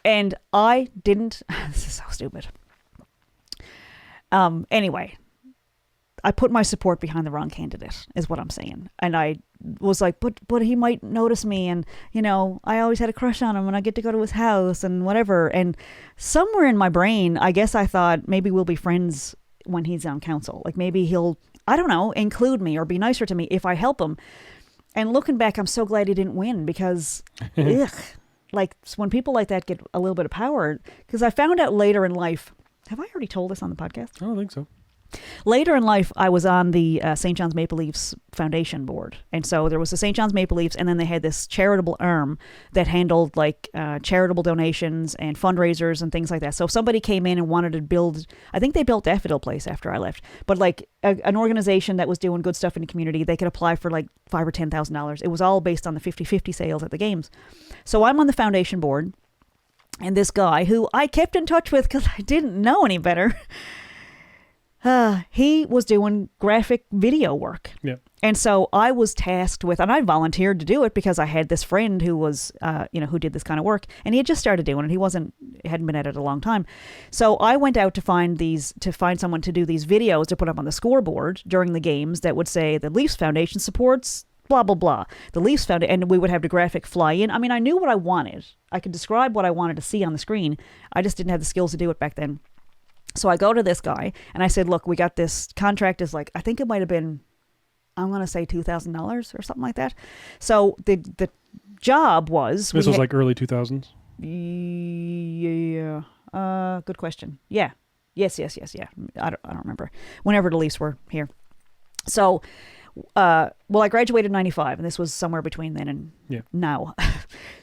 And I didn't this is so stupid. Anyway, I put my support behind the wrong candidate, is what I'm saying. And I was like, but he might notice me, and, you know, I always had a crush on him, and I get to go to his house and whatever. And somewhere in my brain, I guess I thought maybe we'll be friends when he's on council. Like, maybe he'll, I don't know, include me or be nicer to me if I help him. And looking back, I'm so glad he didn't win, because, ugh, like, when people like that get a little bit of power, because I found out later in life, have I already told this on the podcast? I don't think so. Later in life, I was on the St. John's Maple Leafs Foundation board. And so there was the St. John's Maple Leafs, and then they had this charitable arm that handled like charitable donations and fundraisers and things like that. So if somebody came in and wanted to build, I think they built Daffodil Place after I left, but like an organization that was doing good stuff in the community, they could apply for like $5,000 or $10,000. It was all based on the 50-50 sales at the games. So I'm on the foundation board, and this guy who I kept in touch with because I didn't know any better, he was doing graphic video work. Yeah. And so I was tasked with, and I volunteered to do it because I had this friend who was, who did this kind of work, and he had just started doing it. He hadn't been at it a long time. So I went out to find someone to do these videos to put up on the scoreboard during the games that would say the Leafs Foundation supports blah, blah, blah. The Leafs Foundation, and we would have the graphic fly in. I mean, I knew what I wanted. I could describe what I wanted to see on the screen. I just didn't have the skills to do it back then. So I go to this guy and I said, look, we got this contract is like, I think it might have been, I'm going to say $2,000 or something like that. So the job was... This was like early 2000s? Yeah. Good question. Yeah. Yes. Yeah. I don't remember. Whenever the Leafs were here. So, I graduated in 95, and this was somewhere between then and now.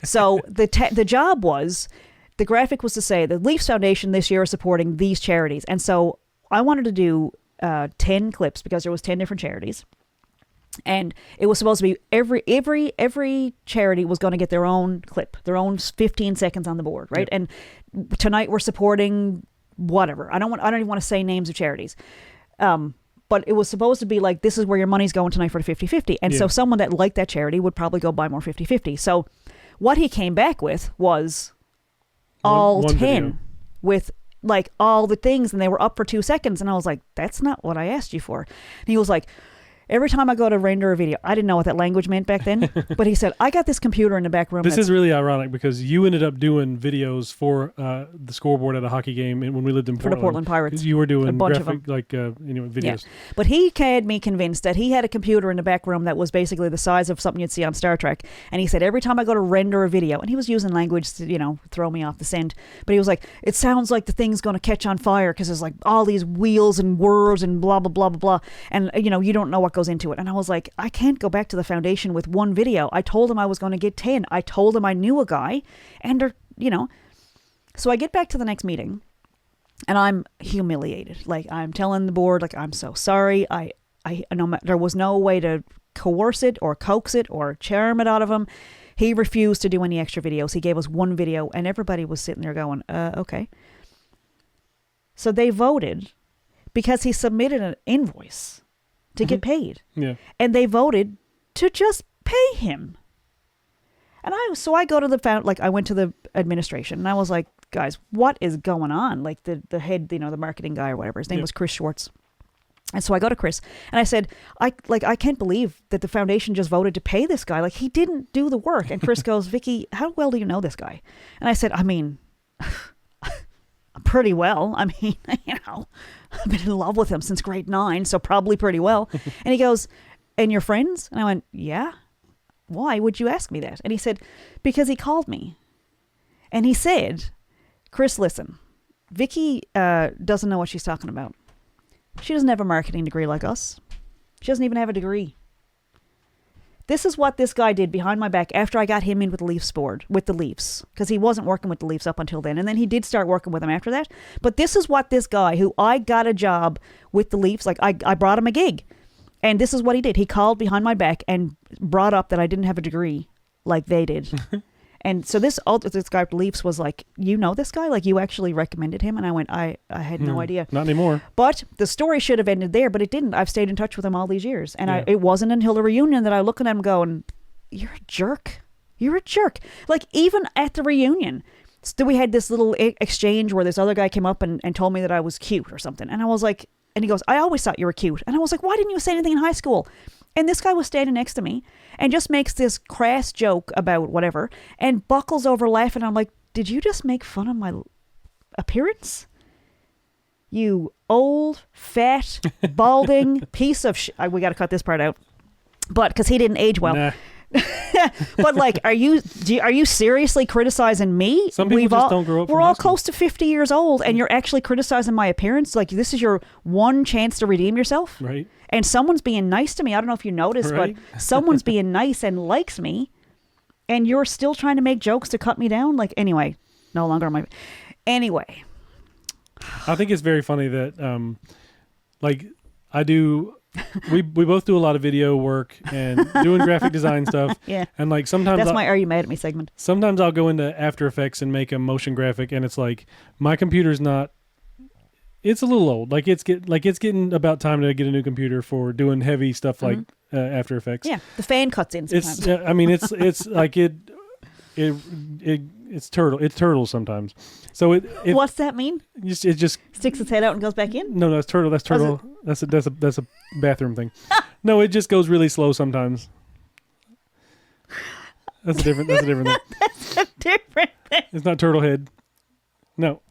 So the job was... The graphic was to say the Leafs Foundation this year is supporting these charities. And so I wanted to do 10 clips because there was 10 different charities. And it was supposed to be every charity was going to get their own clip, their own 15 seconds on the board, right? Yep. And tonight we're supporting whatever. I don't even want to say names of charities. But it was supposed to be like, this is where your money's going tonight for the 50-50. And so someone that liked that charity would probably go buy more 50-50. So what he came back with was... all 10 video. With like all the things, and they were up for 2 seconds, and I was like, that's not what I asked you for. And he was like, every time I go to render a video, I didn't know what that language meant back then, but he said, I got this computer in the back room. This is really ironic because you ended up doing videos for the scoreboard at a hockey game, and when we lived in Portland. For the Portland Pirates. You were doing a bunch graphic, of them. videos. Yeah. But he had me convinced that he had a computer in the back room that was basically the size of something you'd see on Star Trek. And he said, every time I go to render a video, and he was using language to, throw me off the scent, but he was like, it sounds like the thing's going to catch on fire because there's like all these wheels and whirs and blah, blah, blah, blah, blah. And, you don't know what goes into it. And I was like, I can't go back to the foundation with one video. I told him I was going to get 10. I told him I knew a guy, and So I get back to the next meeting, and I'm humiliated. Like, I'm telling the board, like, I'm so sorry. There was no way to coerce it or coax it or charm it out of him. He refused to do any extra videos. He gave us one video, and everybody was sitting there going, okay. So they voted because he submitted an invoice to get paid. Yeah. And they voted to just pay him. And I go to I went to the administration and I was like, guys, what is going on? Like the head, the marketing guy or whatever, his name was Chris Schwartz. And so I go to Chris and I said, I can't believe that the foundation just voted to pay this guy. Like, he didn't do the work. And Chris goes, Vickie, how well do you know this guy? And I said, I mean, pretty well. I mean, I've been in love with him since grade 9, so probably pretty well. And he goes, and you're friends? And I went, yeah. Why would you ask me that? And he said, because he called me. And he said, Chris, listen, Vickie doesn't know what she's talking about. She doesn't have a marketing degree like us. She doesn't even have a degree. This is what this guy did behind my back after I got him in with the Leafs board, with the Leafs, because he wasn't working with the Leafs up until then. And then he did start working with them after that. But this is what this guy, who I got a job with the Leafs, like I brought him a gig. And this is what he did. He called behind my back and brought up that I didn't have a degree like they did. And so this guy with the Leafs was like, you know this guy? Like, you actually recommended him? And I went, I had no idea. Not anymore. But the story should have ended there, but it didn't. I've stayed in touch with him all these years. And it wasn't until the reunion that I look at him going, you're a jerk. You're a jerk. Like, even at the reunion, so we had this little exchange where this other guy came up and told me that I was cute or something. And I was like, and he goes, I always thought you were cute. And I was like, why didn't you say anything in high school? And this guy was standing next to me and just makes this crass joke about whatever and buckles over laughing. I'm like, did you just make fun of my appearance? You old, fat, balding piece of shit. We got to cut this part out. But because he didn't age well. Nah. But like, are you seriously criticizing me? Some people just don't grow up. We're all close to 50 years old, and you're actually criticizing my appearance. Like, this is your one chance to redeem yourself, right? And someone's being nice to me. I don't know if you noticed, right? But someone's being nice and likes me, and you're still trying to make jokes to cut me down. Like, anyway, no longer on my. Anyway, I think it's very funny that, like, I do. We both do a lot of video work and doing graphic design stuff. Yeah. And like sometimes that's my "Are you mad at me" segment. Sometimes I'll go into After Effects and make a motion graphic, and it's like my computer's not. It's a little old. Like it's getting about time to get a new computer for doing heavy stuff like After Effects. Yeah, the fan cuts in sometimes. It's I mean it's like it's turtle sometimes. So it what's that mean? It just sticks its head out and goes back in. No, that's turtle. That's turtle. That's a bathroom thing. No, it just goes really slow sometimes. That's a different thing. That's a different thing. It's not turtle head. No.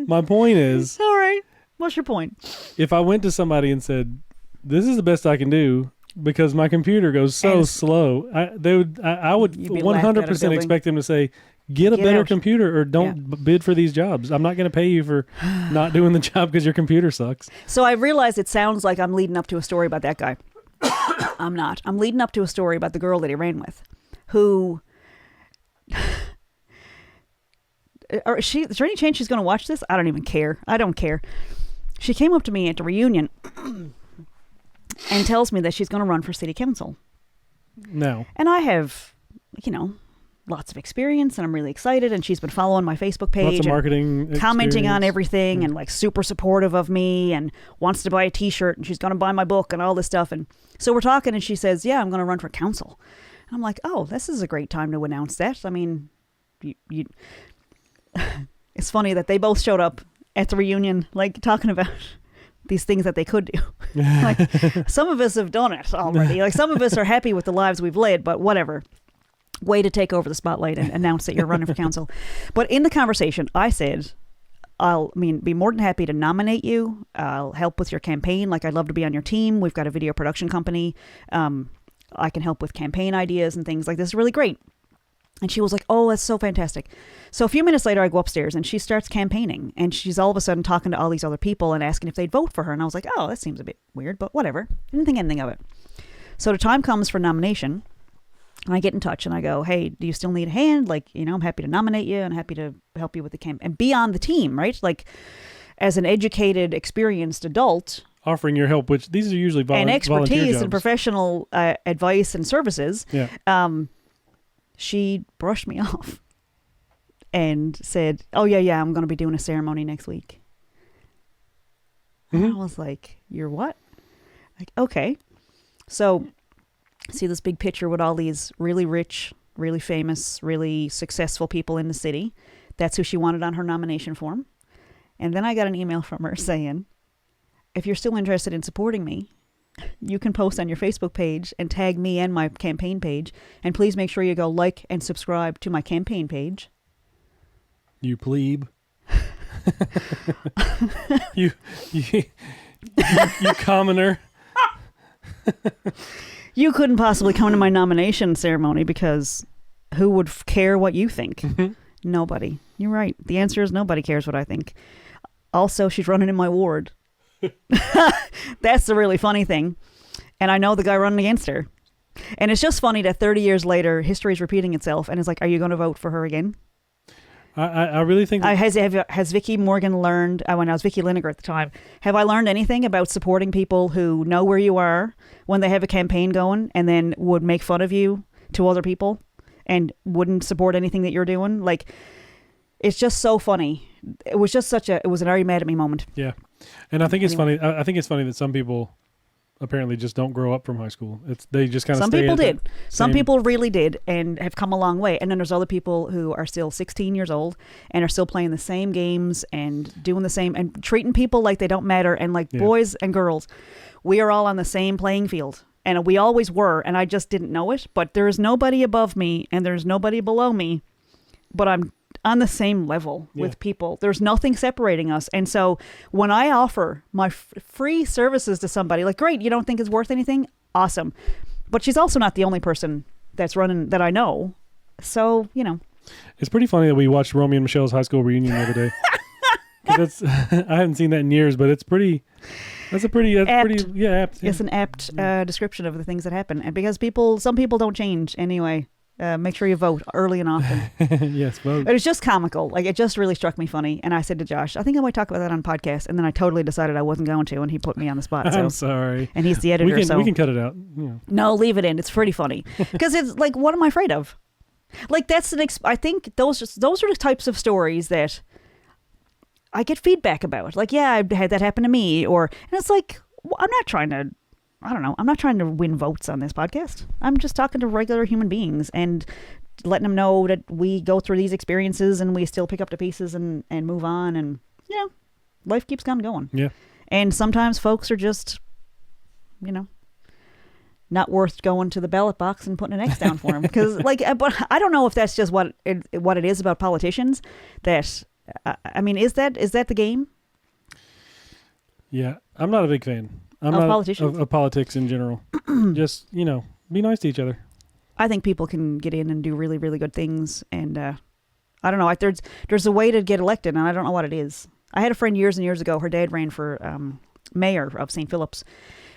My point is. All right. What's your point? If I went to somebody and said, "This is the best I can do," because my computer goes so slow, I would 100% expect them to say, get a better computer or don't bid for these jobs. I'm not going to pay you for not doing the job because your computer sucks. So I realize it sounds like I'm leading up to a story about that guy. I'm not. I'm leading up to a story about the girl that he ran with, who... Is there any chance she's going to watch this? I don't even care. I don't care. She came up to me at the reunion and tells me that she's going to run for city council. No. And I have, lots of experience, and I'm really excited. And she's been following my Facebook page, lots of marketing, commenting on everything, and like super supportive of me, and wants to buy a T-shirt, and she's going to buy my book and all this stuff. And so we're talking, and she says, "Yeah, I'm going to run for council." And I'm like, "Oh, this is a great time to announce that." I mean, you. It's funny that they both showed up at the reunion, like talking about these things that they could do. Like, some of us have done it already. Like, some of us are happy with the lives we've led, but whatever. Way to take over the spotlight and announce that you're running for council. But in the conversation, I said, be more than happy to nominate you. I'll help with your campaign. Like, I'd love to be on your team. We've got a video production company. I can help with campaign ideas and things like this. Is really great. And she was like, "Oh, that's so fantastic." So a few minutes later, I go upstairs and she starts campaigning, and she's all of a sudden talking to all these other people and asking if they'd vote for her. And I was like, "Oh, that seems a bit weird, but whatever." Didn't think anything of it. So the time comes for nomination, and I get in touch and I go, "Hey, do you still need a hand? Like, I'm happy to nominate you and happy to help you with the campaign and be on the team, right? Like, as an educated, experienced adult, offering your help, which these are usually and expertise jobs. And professional advice and services." Yeah. She brushed me off and said, "Oh, yeah, I'm going to be doing a ceremony next week." Mm-hmm. And I was like, "You're what?" Like, okay. So, see this big picture with all these really rich, really famous, really successful people in the city. That's who she wanted on her nomination form. And then I got an email from her saying, if you're still interested in supporting me, you can post on your Facebook page and tag me and my campaign page. And please make sure you go like and subscribe to my campaign page. You plebe. you commoner. You couldn't possibly come to my nomination ceremony because who would care what you think? Nobody. You're right. The answer is nobody cares what I think. Also, she's running in my ward. That's the really funny thing. And I know the guy running against her. And it's just funny that 30 years later, history is repeating itself. And it's like, are you going to vote for her again? I really think... Has Vickie Morgan learned... when I was Vickie Linegar at the time, have I learned anything about supporting people who know where you are when they have a campaign going and then would make fun of you to other people and wouldn't support anything that you're doing? Like, it's just so funny. It was just it was an are you mad at me moment. Yeah. And I think it's funny. I think it's funny that some people apparently just don't grow up from high school. They just kind of Some people did. Some people really did and have come a long way. And then there's other people who are still 16 years old and are still playing the same games and doing the same and treating people like they don't matter. And like boys and girls, we are all on the same playing field. And we always were. And I just didn't know it. But there is nobody above me and there's nobody below me. But I'm on the same level with people. There's nothing separating us. And so when I offer my free services to somebody, like, great, you don't think it's worth anything? Awesome. But she's also not the only person that's running that I know. So, you know. It's pretty funny that we watched Romeo and Michelle's high school reunion the other day. I haven't seen that in years, but it's pretty... That's apt. Apt. Yeah. It's an apt description of the things that happen. And because some people don't change anyway. Make sure you vote early and often. Yes, vote. It was just comical. Like, it just really struck me funny. And I said to Josh, I think I might talk about that on podcast. And then I totally decided I wasn't going to, and he put me on the spot. So. I'm sorry. And he's the editor. We can cut it out. Yeah. No, leave it in. It's pretty funny. Because it's like, what am I afraid of? Like, I think those are the types of stories that I get feedback about. Like, yeah, I had that happen to me. And it's like, I'm not trying to win votes on this podcast. I'm just talking to regular human beings and letting them know that we go through these experiences and we still pick up the pieces and move on. And, you know, life keeps on going. Yeah. And sometimes folks are just, you know, not worth going to the ballot box and putting an X down for them. Because, like, but I don't know if that's just what it is about politicians. That, I mean, is that the game? Yeah. I'm not a big fan. Politicians? Of politics in general. Just, you know, be nice to each other. I think people can get in and do really, really good things. And I don't know. There's a way to get elected, and I don't know what it is. I had a friend years and years ago. Her dad ran for mayor of St. Philip's.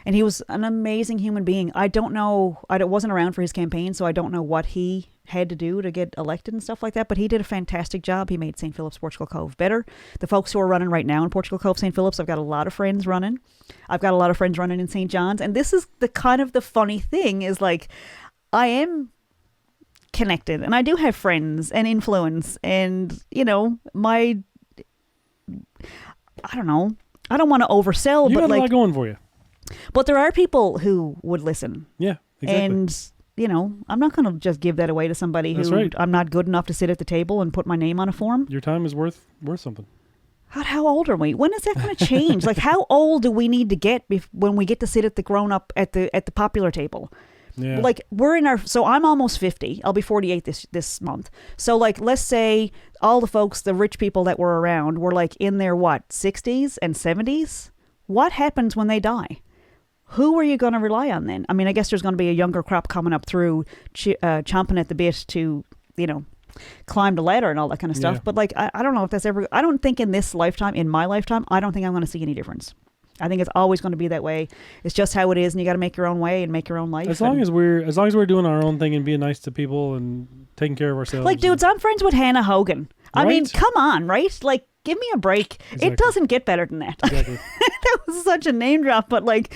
And he was an amazing human being. I don't know. I wasn't around for his campaign, so I don't know what he had to do to get elected and stuff like that. But he did a fantastic job. He made St. Philip's, Portugal Cove better. The folks who are running right now in Portugal Cove, St. Philip's, I've got a lot of friends running. I've got a lot of friends running in St. John's. And this is the kind of the funny thing is, like, I am connected and I do have friends and influence and, you know, I don't know. I don't want to oversell, but got a lot going for you. But there are people who would listen. Yeah, exactly. And, you know, I'm not going to just give that away to somebody who I'm not good enough to sit at the table and put my name on a form. Your time is worth something. How old are we? When is that going to change? Like, how old do we need to get when we get to sit at the grown-up at the popular table? Yeah. Like, so I'm almost 50. I'll be 48 this month. So, like, let's say all the folks, the rich people that were around were, like, in their, 60s and 70s? What happens when they die? Who are you going to rely on then? I mean, I guess there's going to be a younger crop coming up through chomping at the bit to, you know, climb the ladder and all that kind of stuff. Yeah. But, like, I don't know if that's ever... I don't think in my lifetime, I don't think I'm going to see any difference. I think it's always going to be that way. It's just how it is, and you got to make your own way and make your own life. As long as we're doing our own thing and being nice to people and taking care of ourselves. Like, dudes, I'm friends with Hannah Hogan. Right? I mean, come on, right? Like, give me a break. Exactly. It doesn't get better than that. Exactly. That was such a name drop, but, like,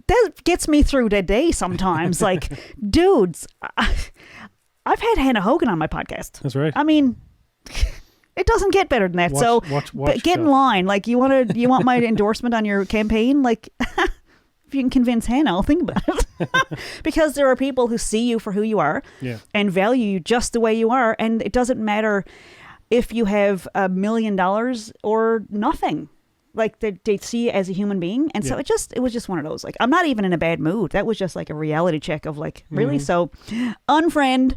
that gets me through the day sometimes. Like, dudes, I've had Hannah Hogan on my podcast. That's right. I mean, it doesn't get better than that. Watch Get in line. Like, you want my endorsement on your campaign? Like, If you can convince Hannah, I'll think about it. Because there are people who see you for who you are and value you just the way you are. And it doesn't matter if you have $1 million or nothing. Like they see you as a human being. And so it was just one of those, like, I'm not even in a bad mood. That was just like a reality check of like, really? So unfriend,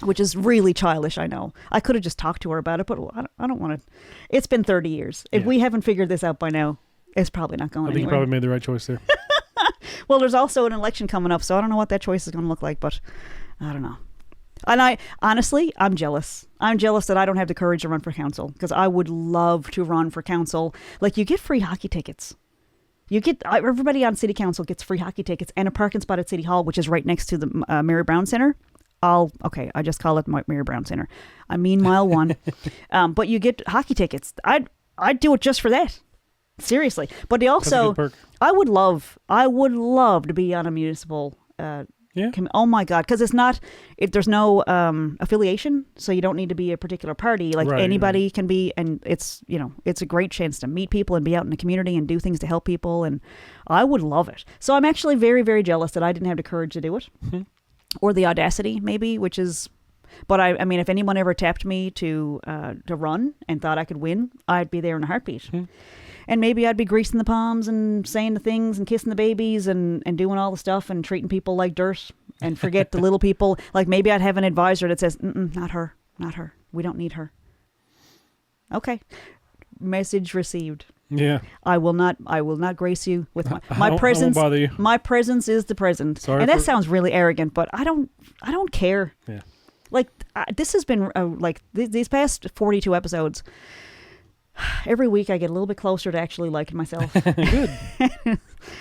which is really childish. I know I could have just talked to her about it, but I don't want to. It's been 30 years. If we haven't figured this out by now, it's probably not going anywhere. I think you probably made the right choice there. Well, there's also an election coming up, so I don't know what that choice is going to look like, but I don't know. And honestly, I'm jealous. I'm jealous that I don't have the courage to run for council, because I would love to run for council. Like, you get free hockey tickets. Everybody on city council gets free hockey tickets and a parking spot at City Hall, which is right next to the Mary Brown Center. I just call it Mary Brown Center. I mean mile one. But you get hockey tickets. I'd do it just for that. Seriously. But they also, I would love to be on a municipal oh my God, because there's no affiliation, so you don't need to be a particular party. Like anybody can be, and it's a great chance to meet people and be out in the community and do things to help people, and I would love it. So I'm actually very, very jealous that I didn't have the courage to do it, or the audacity maybe, which is. But I mean, if anyone ever tapped me to run and thought I could win, I'd be there in a heartbeat. And maybe I'd be greasing the palms and saying the things and kissing the babies and doing all the stuff and treating people like dirt and forget the little people. Like, maybe I'd have an advisor that says, not her. We don't need her. Okay. Message received. Yeah. I will not grace you with my presence. I won't bother you. My presence is the present. And that sounds really arrogant, but I don't care. Yeah. Like, this has been these past 42 episodes. Every week I get a little bit closer to actually liking myself. Good.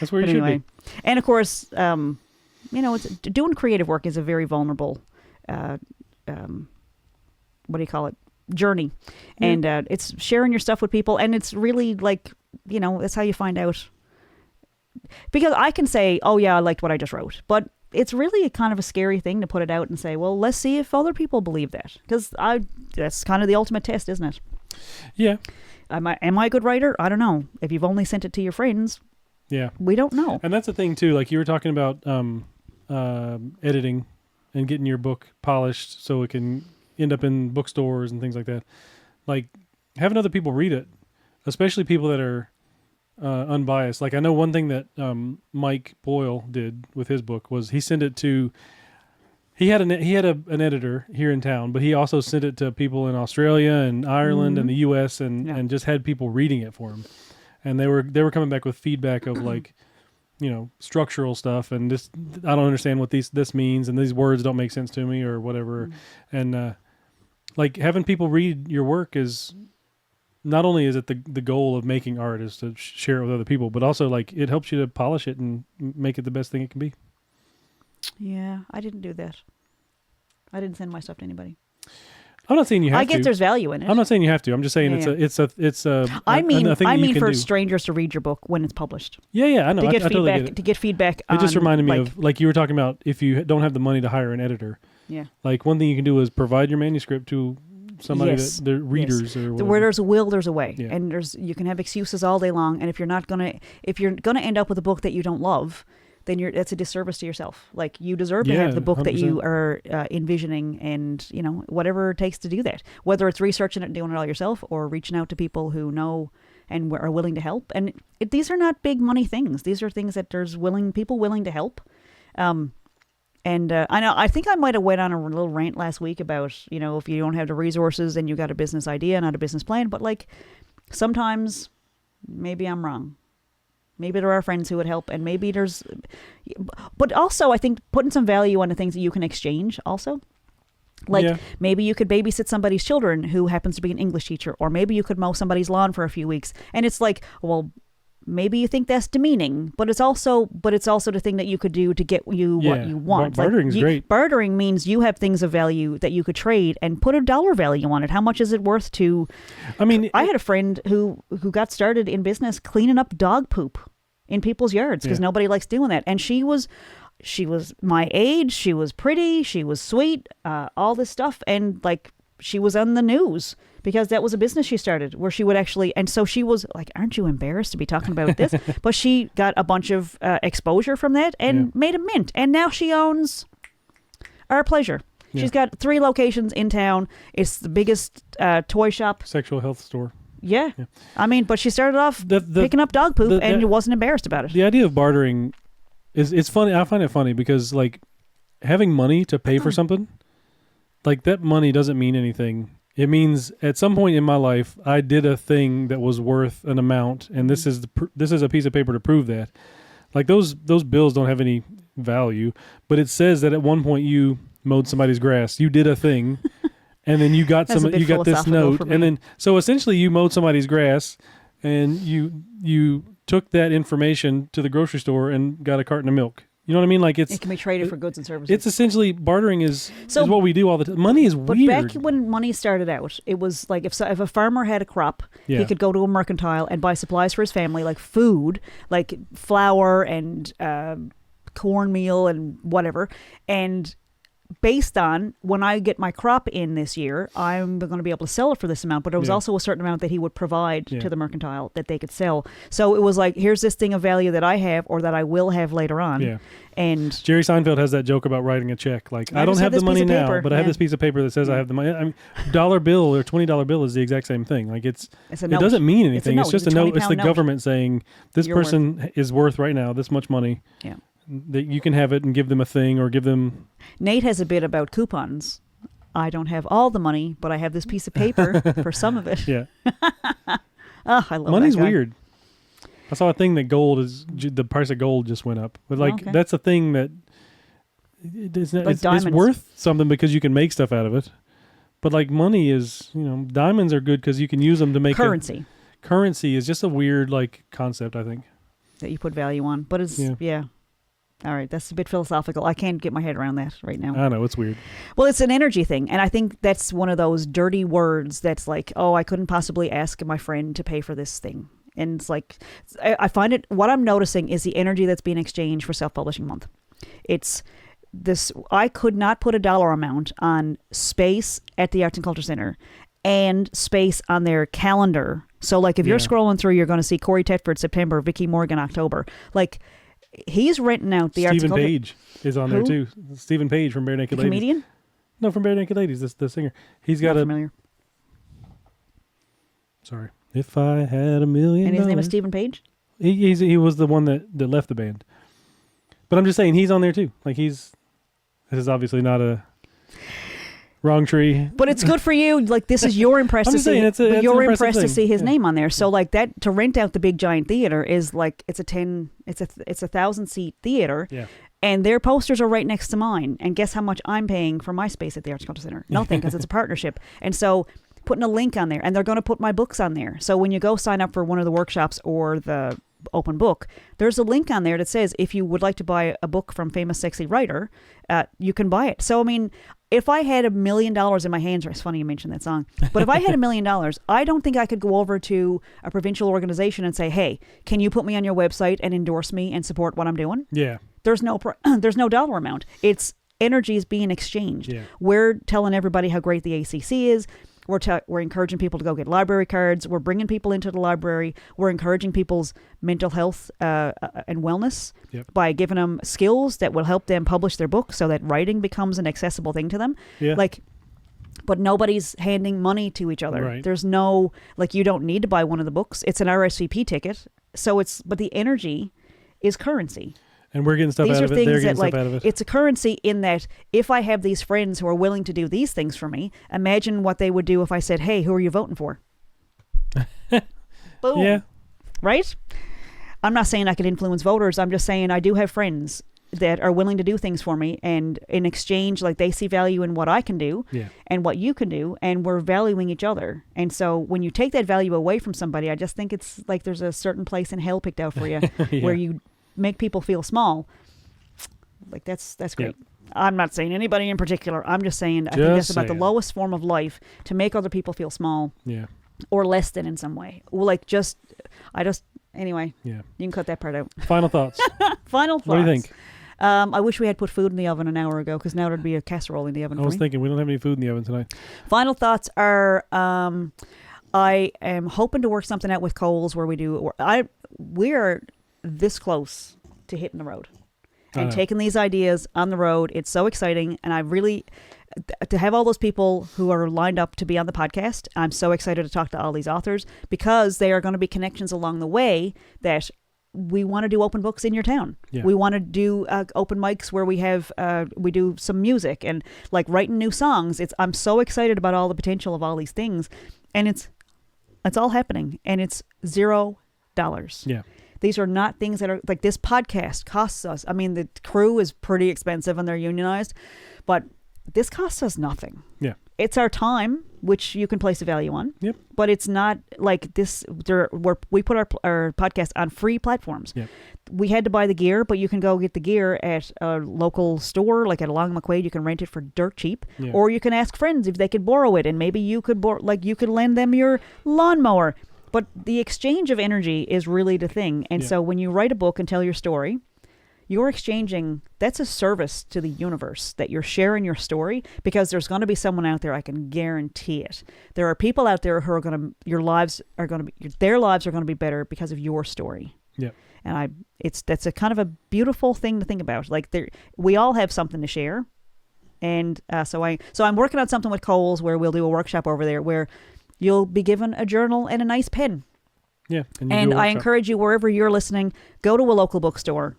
That's where you should be. And of course, doing creative work is a very vulnerable, what do you call it? Journey. And it's sharing your stuff with people. And it's really like, that's how you find out. Because I can say, oh yeah, I liked what I just wrote. But it's really a kind of a scary thing to put it out and say, well, let's see if other people believe that. Because that's kind of the ultimate test, isn't it? Yeah. Am I a good writer? I don't know. If you've only sent it to your friends, we don't know. And that's the thing too. Like, you were talking about editing and getting your book polished so it can end up in bookstores and things like that. Like, having other people read it, especially people that are unbiased. Like, I know one thing that Mike Boyle did with his book was he sent it to. He had an editor here in town, but he also sent it to people in Australia and Ireland and the U.S. and just had people reading it for him, and they were coming back with feedback of like, structural stuff and this, I don't understand what this means and these words don't make sense to me or whatever, and like, having people read your work is not only is it the goal of making art is to share it with other people, but also like it helps you to polish it and make it the best thing it can be. Yeah, I didn't do that. I didn't send my stuff to anybody. I'm not saying you have to. I guess there's value in it. I'm not saying you have to. I'm just saying it's a. I mean for strangers to read your book when it's published. Yeah, I know. To get I totally get it. To get feedback. It just reminded me of, like, you were talking about, if you don't have the money to hire an editor. Yeah. Like, one thing you can do is provide your manuscript to somebody that the readers or whatever. Where there's a will, there's a way, and you can have excuses all day long. And if you're gonna end up with a book that you don't love, then that's a disservice to yourself. Like, you deserve to have the book 100%. That you are envisioning, and whatever it takes to do that. Whether it's researching it and doing it all yourself, or reaching out to people who know and are willing to help. And these are not big money things. These are things that there's people willing to help. And I know, I think I might have went on a little rant last week about, if you don't have the resources and you got a business idea, not a business plan, but like, sometimes maybe I'm wrong. Maybe there are friends who would help, and maybe but also I think putting some value on the things that you can exchange also. Like, maybe you could babysit somebody's children who happens to be an English teacher, or maybe you could mow somebody's lawn for a few weeks. And it's like, well, maybe you think that's demeaning, but it's also the thing that you could do to get what you want. Bartering's great. Bartering means you have things of value that you could trade and put a dollar value on it. How much is it worth to? I mean, I had a friend who got started in business cleaning up dog poop in people's yards because nobody likes doing that. And she was my age. She was pretty. She was sweet. All this stuff, and like, she was on the news because that was a business she started where she would actually, and so she was like, aren't you embarrassed to be talking about this? But she got a bunch of exposure from that and made a mint. And now she owns Our Pleasure. Yeah. She's got 3 locations in town. It's the biggest toy shop. Sexual health store. Yeah. I mean, but she started off picking up dog poop and wasn't embarrassed about it. The idea of bartering it's funny. I find it funny because like having money to pay for something, like that money doesn't mean anything. It means at some point in my life, I did a thing that was worth an amount, and this is a piece of paper to prove that. Like those bills don't have any value, but it says that at one point you mowed somebody's grass. You did a thing, and then you got this note, and then so essentially you mowed somebody's grass, and you took that information to the grocery store and got a carton of milk. You know what I mean? Like it can be traded for goods and services. It's essentially bartering is what we do all the time. Money is weird. But back when money started out, it was like if a farmer had a crop, he could go to a mercantile and buy supplies for his family, like food, like flour and cornmeal and whatever. And based on when I get my crop in this year, I'm going to be able to sell it for this amount. But there was also a certain amount that he would provide to the mercantile that they could sell. So it was like, here's this thing of value that I have or that I will have later on. Yeah. And Jerry Seinfeld has that joke about writing a check. Like, I don't have the money now, but I have this piece of paper that says I have the money. I mean, $1 bill or $20 bill is the exact same thing. Like it doesn't mean anything. It's just a note. It's the government saying this person is worth right now this much money. Yeah. That you can have it and give them a thing or give them. Nate has a bit about coupons. I don't have all the money, but I have this piece of paper for some of it. Yeah. I love money's that guy. Weird. I saw a thing that the price of gold just went up. But that's a thing that it's worth something because you can make stuff out of it. But like money is, diamonds are good because you can use them to make currency. Currency is just a weird concept, I think. That you put value on. But it's, All right, that's a bit philosophical. I can't get my head around that right now. I know, it's weird. Well, it's an energy thing, and I think that's one of those dirty words that's like, oh, I couldn't possibly ask my friend to pay for this thing. And it's like, I find it, what I'm noticing is the energy that's being exchanged for Self-Publishing Month. It's this, I could not put a dollar amount on space at the Arts and Culture Center and space on their calendar. So, like, if you're scrolling through, you're going to see Corey Tetford, September, Vickie Morgan, October. Like, he's renting out the Arts and Culture. Stephen Page is on there too. Stephen Page from Bare Naked Ladies. Comedian? No, from Bare Naked Ladies, the singer. He's got familiar. Sorry. If I had $1 million. And his name is Stephen Page? He was the one that left the band. But I'm just saying, he's on there too. Like this is obviously not a wrong tree. But it's good for you. Like, this is you're impressed to see. You're impressed to see his name on there. So like that, to rent out the big giant theater is like, it's a 1,000-seat theater. Yeah. And their posters are right next to mine. And guess how much I'm paying for my space at the Arts and Culture Center? Nothing, because it's a partnership. And so putting a link on there, and they're going to put my books on there. So when you go sign up for one of the workshops or the open book, there's a link on there that says if you would like to buy a book from famous sexy writer, you can buy it. So I mean, if I had $1 million in my hands, it's funny you mentioned that song, but if I had $1 million, I don't think I could go over to a provincial organization and say, hey, can you put me on your website and endorse me and support what I'm doing? Yeah. There's no dollar amount. It's energy is being exchanged. Yeah. We're telling everybody how great the ACC is. We're encouraging people to go get library cards. We're bringing people into the library. We're encouraging people's mental health and wellness by giving them skills that will help them publish their book so that writing becomes an accessible thing to them. Yeah. But nobody's handing money to each other. Right. There's no, you don't need to buy one of the books. It's an RSVP ticket. But the energy is currency. And we're getting stuff out of it. They're getting stuff out of it. It's a currency in that if I have these friends who are willing to do these things for me, imagine what they would do if I said, hey, who are you voting for? Boom. Yeah. Right? I'm not saying I can influence voters. I'm just saying I do have friends that are willing to do things for me. And in exchange, they see value in what I can do and what you can do. And we're valuing each other. And so when you take that value away from somebody, I just think it's like there's a certain place in hell picked out for you where you make people feel small. That's great. Yep. I'm not saying anybody in particular. I'm just saying I think that's about the lowest form of life, to make other people feel small or less than in some way. Anyway, you can cut that part out. Final thoughts. Final thoughts. What do you think? I wish we had put food in the oven an hour ago, because now there'd be a casserole in the oven. I was thinking we don't have any food in the oven tonight. Final thoughts are, I am hoping to work something out with Coles where we're this close to hitting the road and taking these ideas on the road. It's so exciting, and I really, to have all those people who are lined up to be on the podcast, I'm so excited to talk to all these authors, because they are going to be connections along the way that we want to do open books in your town. Yeah. We want to do open mics where we do some music and like writing new songs. I'm so excited about all the potential of all these things, and it's all happening, and it's $0. Yeah. These are not things that are like, this podcast costs us. I mean, the crew is pretty expensive and they're unionized, but this costs us nothing. Yeah. It's our time, which you can place a value on. Yep. But it's not like this. We put our podcast on free platforms. Yep. We had to buy the gear, but you can go get the gear at a local store, like at Along McQuaid. You can rent it for dirt cheap, or you can ask friends if they could borrow it, and maybe you could you could lend them your lawnmower. But the exchange of energy is really the thing. And so when you write a book and tell your story, you're exchanging, that's a service to the universe, that you're sharing your story, because there's going to be someone out there, I can guarantee it. There are people out there who are going to, their lives are going to be better because of your story. Yeah. And that's a kind of a beautiful thing to think about. Like, we all have something to share. And so I'm working on something with Coles where we'll do a workshop over there where you'll be given a journal and a nice pen. Yeah. And I encourage you, wherever you're listening, go to a local bookstore.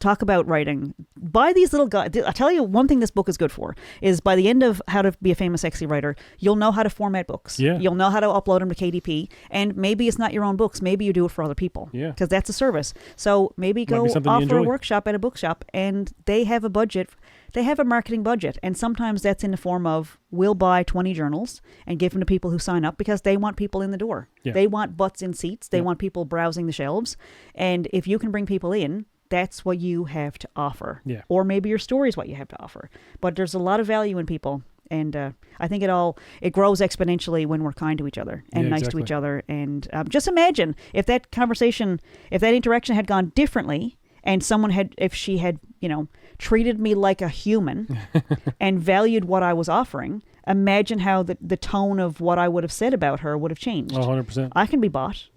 Talk about writing. Buy these little guides. I'll tell you one thing this book is good for is by the end of How to Be a Famous Sexy Writer, you'll know how to format books. Yeah. You'll know how to upload them to KDP. And maybe it's not your own books. Maybe you do it for other people. Yeah. Because that's a service. So maybe go offer a workshop at a bookshop, and they have a budget. They have a marketing budget. And sometimes that's in the form of, we'll buy 20 journals and give them to people who sign up, because they want people in the door. Yeah. They want butts in seats. They want people browsing the shelves. And if you can bring people in, that's what you have to offer. Yeah. Or maybe your story is what you have to offer. But there's a lot of value in people. And I think it grows exponentially when we're kind to each other and nice to each other. And just imagine if that interaction had gone differently, and if she had, treated me like a human and valued what I was offering, imagine how the tone of what I would have said about her would have changed. 100%. I can be bought.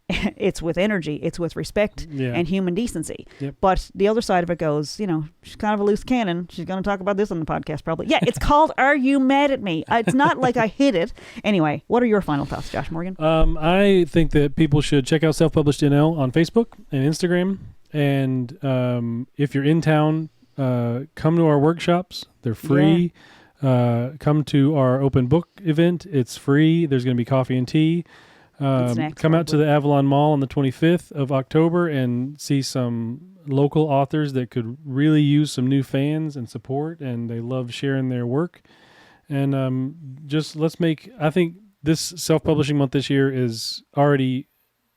It's with energy, it's with respect and human decency. Yep. But the other side of it goes, she's kind of a loose cannon. She's going to talk about this on the podcast probably. Yeah, it's called Are You Mad at Me? It's not like I hid it. Anyway, what are your final thoughts, Josh Morgan? I think that people should check out Self Published NL on Facebook and Instagram. And if you're in town, come to our workshops. They're free. Come to our open book event. It's free. There's going to be coffee and tea. Come out to the Avalon Mall on the 25th of October and see some local authors that could really use some new fans and support, and they love sharing their work. And just let's I think this self-publishing month this year is already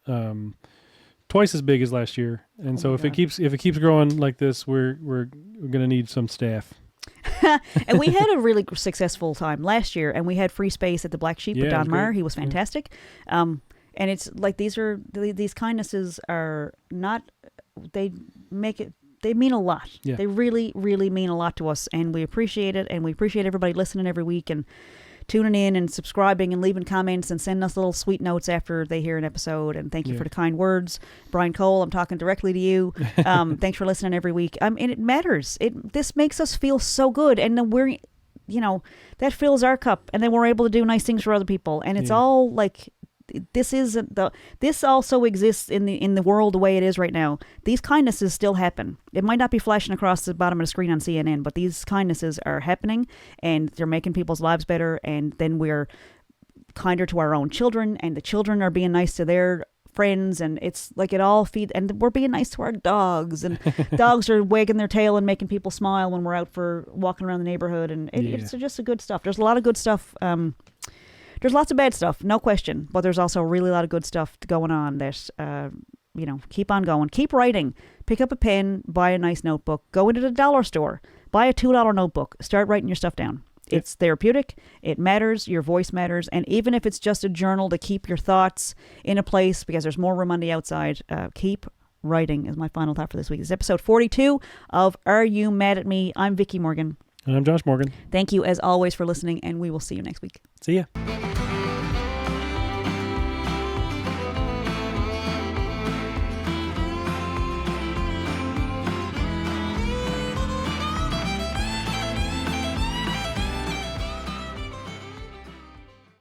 twice as big as last year. And so if it keeps growing like this, we're going to need some staff. And we had a really successful time last year, and we had free space at the Black Sheep with Don Meyer. He was fantastic. And it's like these kindnesses are not, they mean a lot. Yeah. They really, really mean a lot to us, and we appreciate it, and we appreciate everybody listening every week and tuning in and subscribing and leaving comments and sending us little sweet notes after they hear an episode. And thank you for the kind words. Brian Cole, I'm talking directly to you. Thanks for listening every week. And it matters. This makes us feel so good. And then we're, that fills our cup. And then we're able to do nice things for other people. And it's all like, this also exists in the world the way it is right now. These kindnesses still happen. It might not be flashing across the bottom of the screen on CNN, but these kindnesses are happening, and they're making people's lives better. And then we're kinder to our own children, and the children are being nice to their friends, and it's like it all feeds. And we're being nice to our dogs, and dogs are wagging their tail and making people smile when we're out for walking around the neighborhood. And it's just a good stuff. There's a lot of good stuff. There's lots of bad stuff, no question, but there's also really a lot of good stuff going on that, keep on going. Keep writing. Pick up a pen, buy a nice notebook, go into the dollar store, buy a $2 notebook, start writing your stuff down. It's therapeutic, it matters, your voice matters, and even if it's just a journal to keep your thoughts in a place, because there's more room on the outside, keep writing is my final thought for this week. This is episode 42 of Are You Mad at Me? I'm Vickie Morgan. And I'm Josh Morgan. Thank you, as always, for listening, and we will see you next week. See ya.